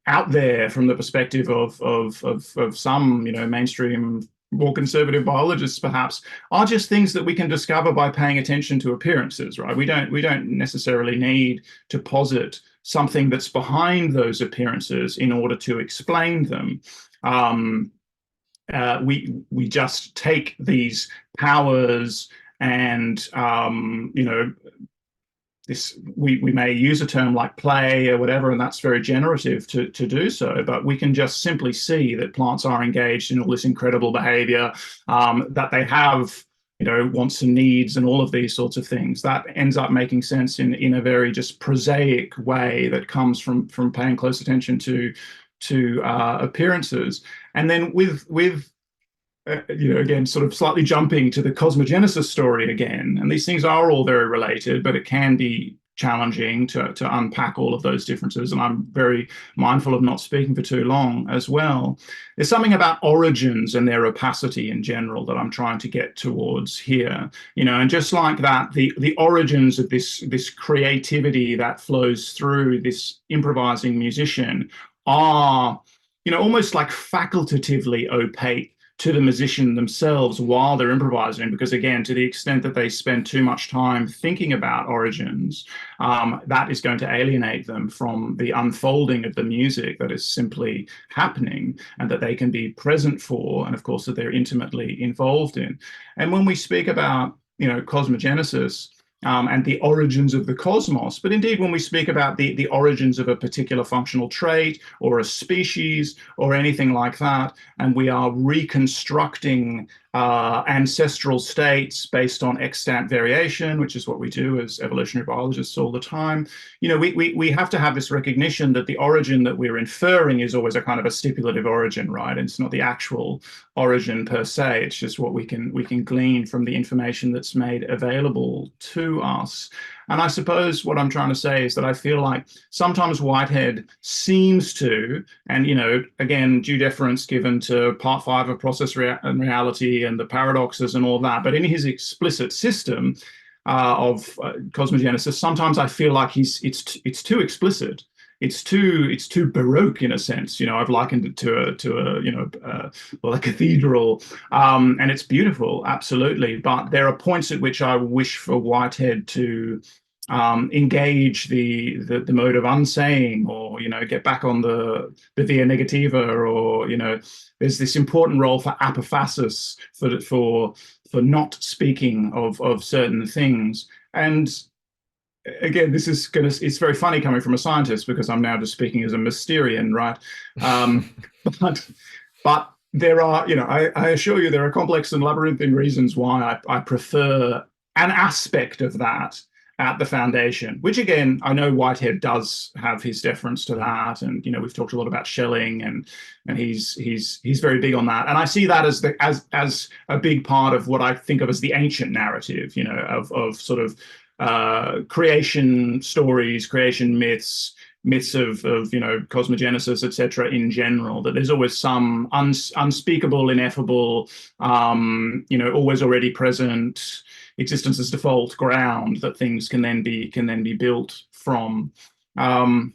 B: out there from the perspective of some, mainstream, more conservative biologists, perhaps, are just things that we can discover by paying attention to appearances, right? We don't necessarily need to posit something that's behind those appearances in order to explain them. We just take these powers, and we may use a term like play or whatever, and that's very generative to do so, but we can just simply see that plants are engaged in all this incredible behavior, that they have wants and needs, and all of these sorts of things. That ends up making sense in a very just prosaic way that comes from paying close attention to appearances. And then with again, sort of slightly jumping to the cosmogenesis story again, and these things are all very related, but it can be challenging to unpack all of those differences, and I'm very mindful of not speaking for too long as well. There's something about origins and their opacity in general that I'm trying to get towards here, and just like that, the origins of this creativity that flows through this improvising musician are almost like facultatively opaque to the musician themselves while they're improvising, because again, to the extent that they spend too much time thinking about origins, that is going to alienate them from the unfolding of the music that is simply happening, and that they can be present for, and of course that they're intimately involved in. And when we speak about cosmogenesis, and the origins of the cosmos, but indeed when we speak about the origins of a particular functional trait or a species or anything like that, and we are reconstructing ancestral states based on extant variation, which is what we do as evolutionary biologists all the time. We have to have this recognition that the origin that we're inferring is always a kind of a stipulative origin, right? And it's not the actual origin per se. It's just what we can glean from the information that's made available to us. And I suppose what I'm trying to say is that I feel like sometimes Whitehead seems to, and again, due deference given to part 5 of process and reality and the paradoxes and all that, but in his explicit system of cosmogenesis, sometimes I feel like it's too explicit. It's too baroque in a sense. I've likened it to a cathedral, and it's beautiful, absolutely. But there are points at which I wish for Whitehead to engage the mode of unsaying, or get back on the via negativa, or there's this important role for apophasis, for not speaking of certain things. And again, it's very funny coming from a scientist, because I'm now just speaking as a Mysterian, right? But there are, I assure you, there are complex and labyrinthine reasons why I prefer an aspect of that at the foundation, which again, I know Whitehead does have his deference to that. And, we've talked a lot about Schelling, and he's very big on that. And I see that as a big part of what I think of as the ancient narrative, of sort of creation stories, creation myths of cosmogenesis, etc. in general, that there's always some unspeakable, ineffable, always already present existence as default ground that things can then be built from. And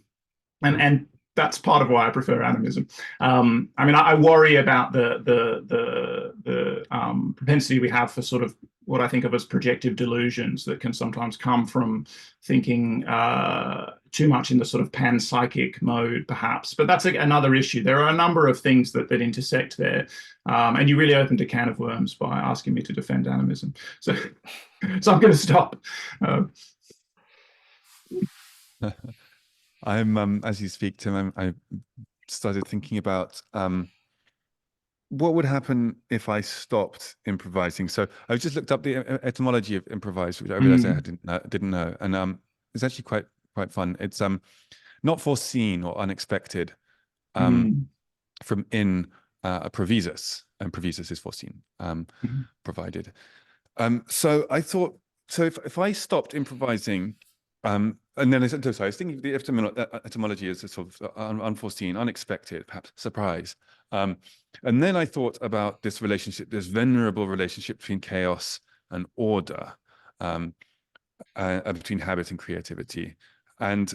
B: that's part of why I prefer animism. I worry about the propensity we have for sort of what I think of as projective delusions that can sometimes come from thinking too much in the sort of panpsychic mode, perhaps. But that's another issue. There are a number of things that intersect there. And you really opened a can of worms by asking me to defend animism. So I'm going to stop.
C: I'm as you speak, Tim, I started thinking about what would happen if I stopped improvising. So I just looked up the etymology of improvise, which I realized I didn't know, and it's actually quite fun. It's not foreseen or unexpected, from in provisus, and provisus is foreseen, provided. So I thought, so if I stopped improvising, and then I said, sorry, I was thinking of the etymology as a sort of unforeseen, unexpected, perhaps surprise. And then I thought about this relationship, this venerable relationship between chaos and order, between habit and creativity, and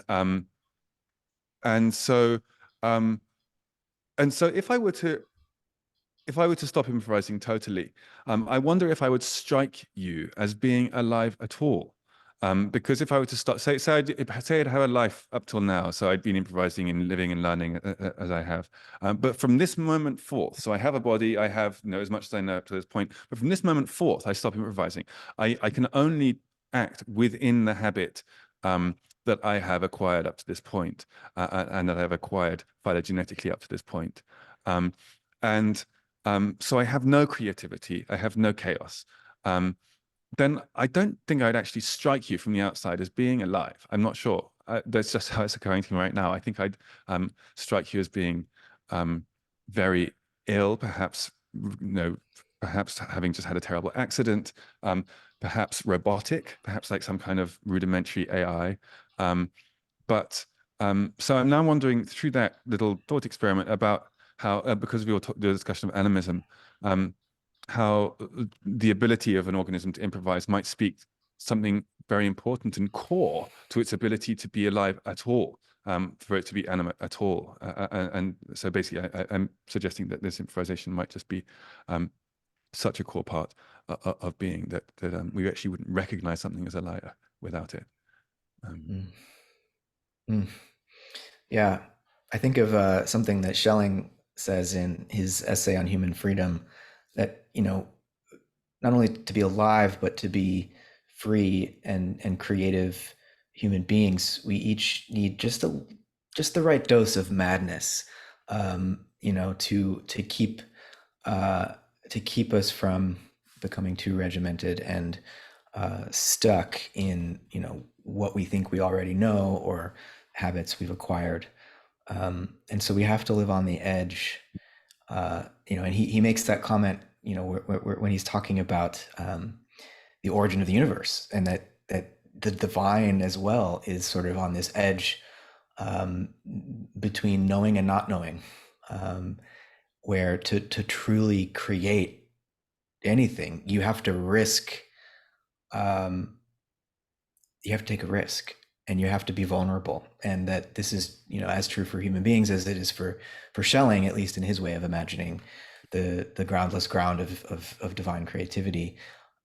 C: so if I were to stop improvising totally, I wonder if I would strike you as being alive at all. Because if I were to start, say I'd had a life up till now, so I'd been improvising and living and learning as I have. But from this moment forth, so I have a body, I have as much as I know up to this point. But from this moment forth, I stop improvising. I can only act within the habit that I have acquired up to this point, and that I have acquired phylogenetically up to this point. So I have no creativity, I have no chaos. Then I don't think I'd actually strike you from the outside as being alive. I'm not sure. That's just how it's occurring to me right now. I think I'd strike you as being very ill, perhaps, perhaps having just had a terrible accident, perhaps robotic, perhaps like some kind of rudimentary AI. So I'm now wondering, through that little thought experiment, about how, because of the discussion of animism, how the ability of an organism to improvise might speak something very important and core to its ability to be alive at all, for it to be animate at all. And so basically, I'm suggesting that this improvisation might just be such a core part of being that we actually wouldn't recognize something as alive without it.
A: Yeah, I think of something that Schelling says in his essay on human freedom, that not only to be alive, but to be free and creative human beings, we each need just the right dose of madness, to keep to keep us from becoming too regimented and stuck in, you know, what we think we already know or habits we've acquired. And so we have to live on the edge. You know, and he makes that comment, you know, when he's talking about the origin of the universe, and that the divine as well is sort of on this edge between knowing and not knowing, where to truly create anything, you have to risk, you have to take a risk, and you have to be vulnerable. And that this is, you know, as true for human beings as it is for Schelling, at least in his way of imagining the groundless ground of divine creativity.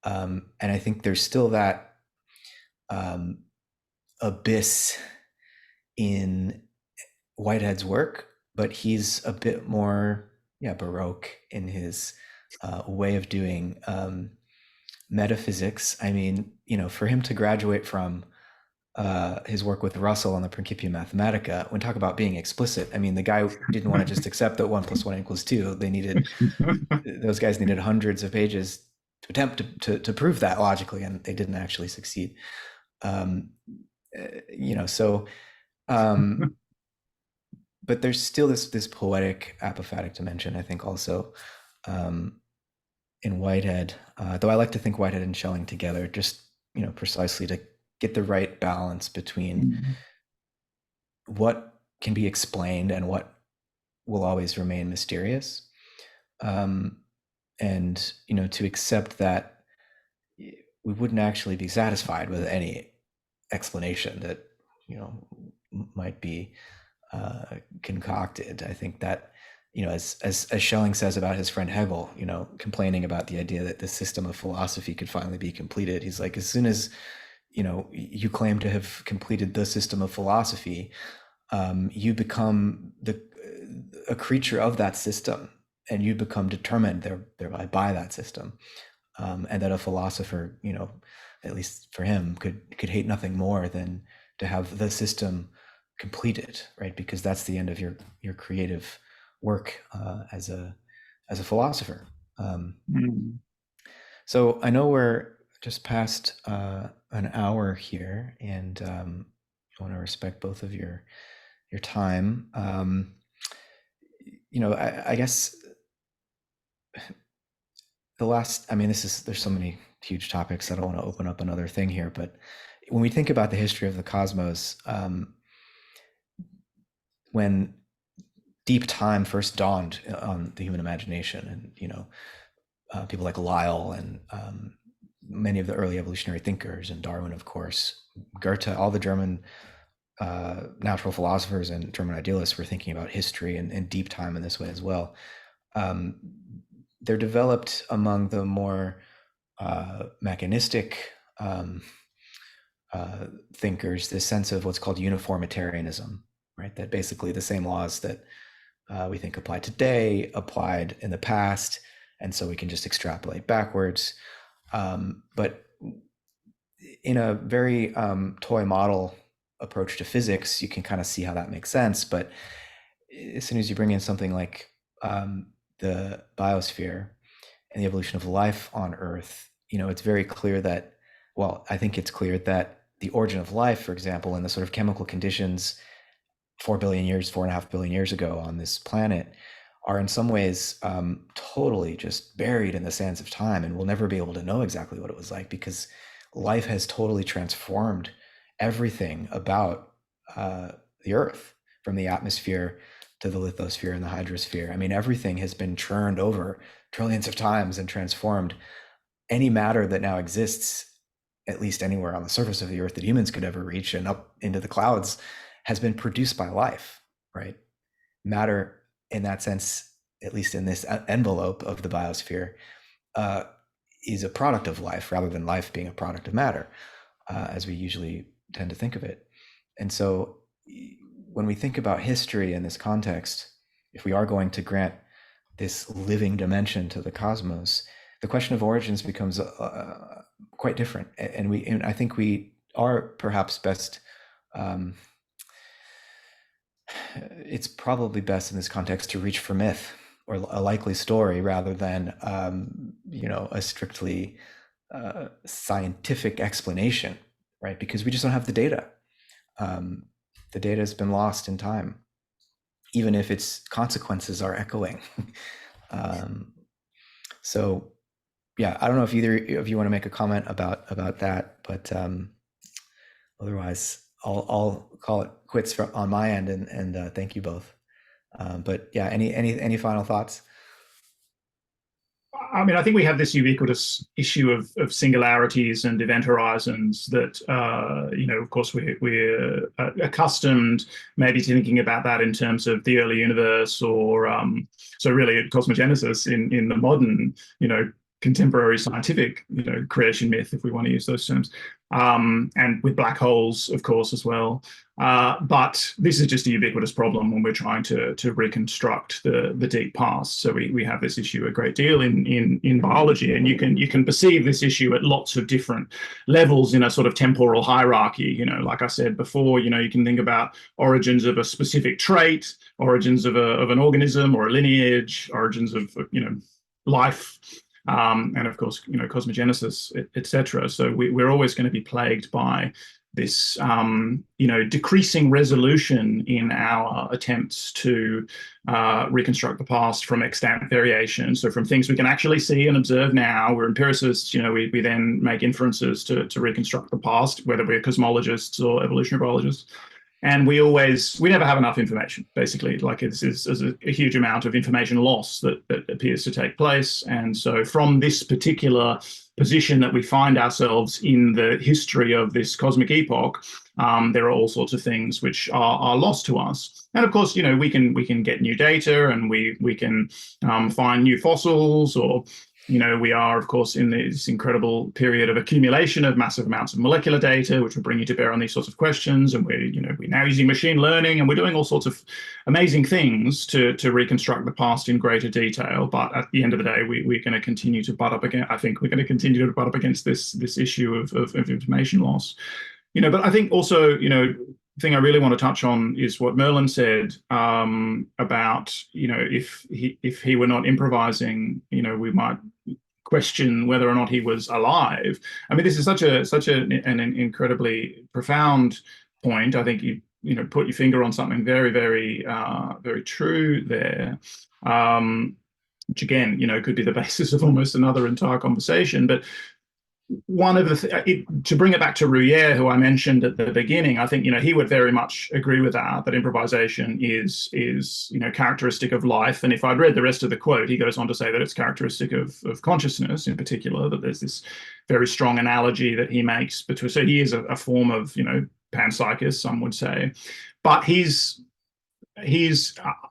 A: And I think there's still that abyss in Whitehead's work, but he's a bit more, yeah, Baroque in his way of doing metaphysics. I mean, you know, for him to graduate from his work with Russell on the Principia Mathematica, when talk about being explicit, I mean, the guy didn't want to just accept that 1 + 1 = 2. They needed, those guys needed hundreds of pages to attempt to prove that logically, and they didn't actually succeed. You know, so, but there's still this poetic apophatic dimension, I think, also in Whitehead, though I like to think Whitehead and Schelling together, just, you know, precisely to get the right balance between what can be explained and what will always remain mysterious. And, you know, to accept that we wouldn't actually be satisfied with any explanation that, you know, might be concocted. I think that, you know, as Schelling says about his friend Hegel, you know, complaining about the idea that the system of philosophy could finally be completed, he's like, as soon as, you know, you claim to have completed the system of philosophy, you become a creature of that system, and you become determined thereby by that system. And that a philosopher, you know, at least for him, could hate nothing more than to have the system completed, right? Because that's the end of your creative work as a philosopher. So I know we're just past an hour here, and I want to respect both of your time. You know, I guess the last, I mean, there's so many huge topics. I don't want to open up another thing here, but when we think about the history of the cosmos, when deep time first dawned on the human imagination, and, you know, people like Lyell and many of the early evolutionary thinkers, and Darwin, of course, Goethe, all the German natural philosophers and German idealists were thinking about history and deep time in this way as well. They're developed among the more mechanistic thinkers this sense of what's called uniformitarianism, right? That basically the same laws that we think apply today applied in the past, and so we can just extrapolate backwards. But in a very toy model approach to physics, you can kind of see how that makes sense. But as soon as you bring in something like the biosphere and the evolution of life on Earth, you know, it's very clear that, well, I think it's clear that the origin of life, for example, and the sort of chemical conditions 4 billion years, 4.5 billion years ago on this planet are in some ways totally just buried in the sands of time, and we'll never be able to know exactly what it was like, because life has totally transformed everything about the Earth, from the atmosphere to the lithosphere and the hydrosphere. I mean, everything has been churned over trillions of times and transformed. Any matter that now exists, at least anywhere on the surface of the Earth that humans could ever reach and up into the clouds, has been produced by life, right? Matter, in that sense, at least in this envelope of the biosphere, is a product of life rather than life being a product of matter, as we usually tend to think of it. And so when we think about history in this context, if we are going to grant this living dimension to the cosmos, the question of origins becomes quite different. And I think we are perhaps best, it's probably best in this context to reach for myth, or a likely story rather than a strictly scientific explanation, right? Because we just don't have the data. The data has been lost in time, even if its consequences are echoing. So yeah, I don't know if either of you want to make a comment about that, but otherwise I'll call it quits on my end, and thank you both. But yeah, any final thoughts?
B: I mean, I think we have this ubiquitous issue of singularities and event horizons that, of course, we're accustomed maybe to thinking about that in terms of the early universe, or so really cosmogenesis in the modern, contemporary scientific, creation myth, if we want to use those terms, and with black holes, of course, as well. But this is just a ubiquitous problem when we're trying to reconstruct the deep past. So we have this issue a great deal in biology, and you can perceive this issue at lots of different levels in a sort of temporal hierarchy. Like I said before, you can think about origins of a specific trait, origins of an organism or a lineage, origins of life. And of course, cosmogenesis, etc. So we're always going to be plagued by this, decreasing resolution in our attempts to reconstruct the past from extant variation. So from things we can actually see and observe now, we're empiricists. We then make inferences to reconstruct the past, whether we're cosmologists or evolutionary biologists. And we never have enough information, basically. Like there's a huge amount of information loss that appears to take place. And so from this particular position that we find ourselves in the history of this cosmic epoch, there are all sorts of things which are lost to us. And of course, we can get new data, and we can find new fossils, or we are, of course, in this incredible period of accumulation of massive amounts of molecular data, which will bring you to bear on these sorts of questions. And we're now using machine learning, and we're doing all sorts of amazing things to reconstruct the past in greater detail. But at the end of the day, we're going to continue to butt up against. I think we're going to continue to butt up against this issue of information loss. But I think also, thing I really want to touch on is what Merlin said about, if he were not improvising, we might question whether or not he was alive. I mean, this is such an incredibly profound point. I think you put your finger on something very, very, very true there. Which again, could be the basis of almost another entire conversation. But one of the to bring it back to Rouillère, who I mentioned at the beginning, I think he would very much agree with that improvisation is characteristic of life. And if I'd read the rest of the quote, he goes on to say that it's characteristic of consciousness in particular. That there's this very strong analogy that he makes between. So he is a form of panpsychist, some would say, but he's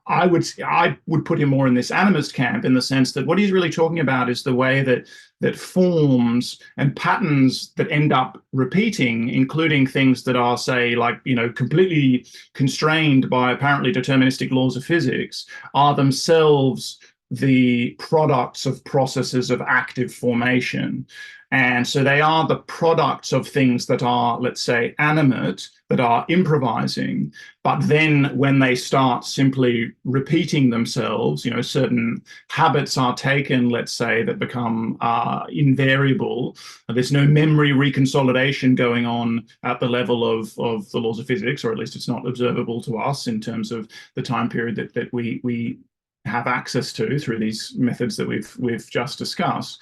B: I would put him more in this animist camp, in the sense that what he's really talking about is the way that forms and patterns that end up repeating, including things that are, say, like completely constrained by apparently deterministic laws of physics, are themselves the products of processes of active formation. And so they are the products of things that are, let's say, animate, that are improvising. But then when they start simply repeating themselves, certain habits are taken, let's say, that become invariable. There's no memory reconsolidation going on at the level of the laws of physics, or at least it's not observable to us in terms of the time period that we have access to through these methods that we've just discussed.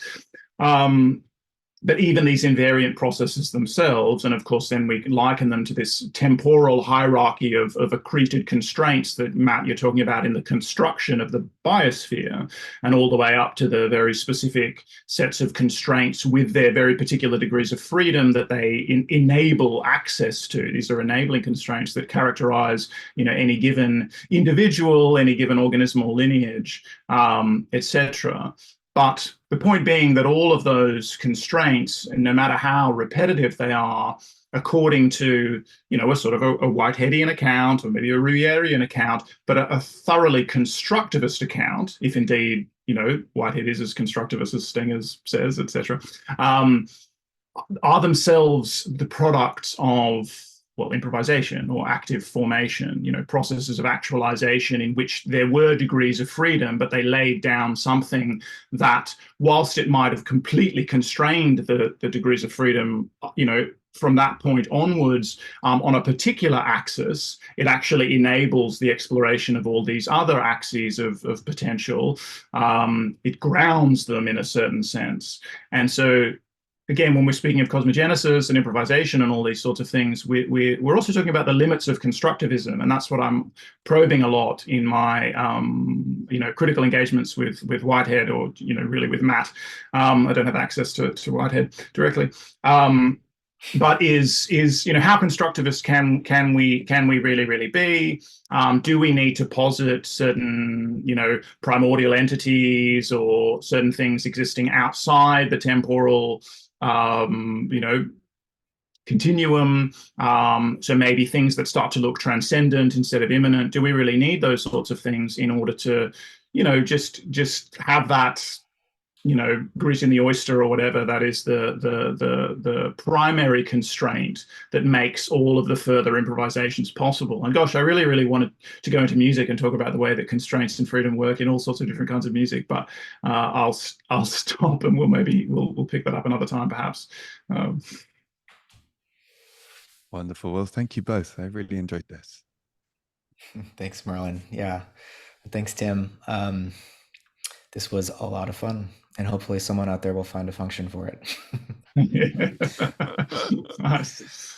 B: But even these invariant processes themselves, and of course then we can liken them to this temporal hierarchy of accreted constraints that, Matt, you're talking about in the construction of the biosphere, and all the way up to the very specific sets of constraints with their very particular degrees of freedom that they enable access to. These are enabling constraints that characterize any given individual, any given organismal lineage, etc. But the point being that all of those constraints, no matter how repetitive they are, according to a sort of a Whiteheadian account, or maybe a Rouillérian account, but a thoroughly constructivist account, if indeed Whitehead is as constructivist as Stenger says, etc., are themselves the products of improvisation or active formation, processes of actualization in which there were degrees of freedom, but they laid down something that, whilst it might have completely constrained the degrees of freedom, from that point onwards, on a particular axis, it actually enables the exploration of all these other axes of potential. It grounds them in a certain sense. And so, again, when we're speaking of cosmogenesis and improvisation and all these sorts of things, we're also talking about the limits of constructivism, and that's what I'm probing a lot in my critical engagements with Whitehead, or really with Matt. I don't have access to Whitehead directly. But is how constructivist can we really be? Do we need to posit certain primordial entities or certain things existing outside the temporal continuum? So maybe things that start to look transcendent instead of immanent. Do we really need those sorts of things in order to just have that grease in the oyster or whatever that is the primary constraint that makes all of the further improvisations possible? And gosh, I really wanted to go into music and talk about the way that constraints and freedom work in all sorts of different kinds of music, but I'll stop, and we'll pick that up another time perhaps.
C: Wonderful. Well, thank you both. I really enjoyed this.
A: Thanks, Merlin. Yeah. Thanks, Tim. This was a lot of fun, and hopefully someone out there will find a function for it.
B: Nice.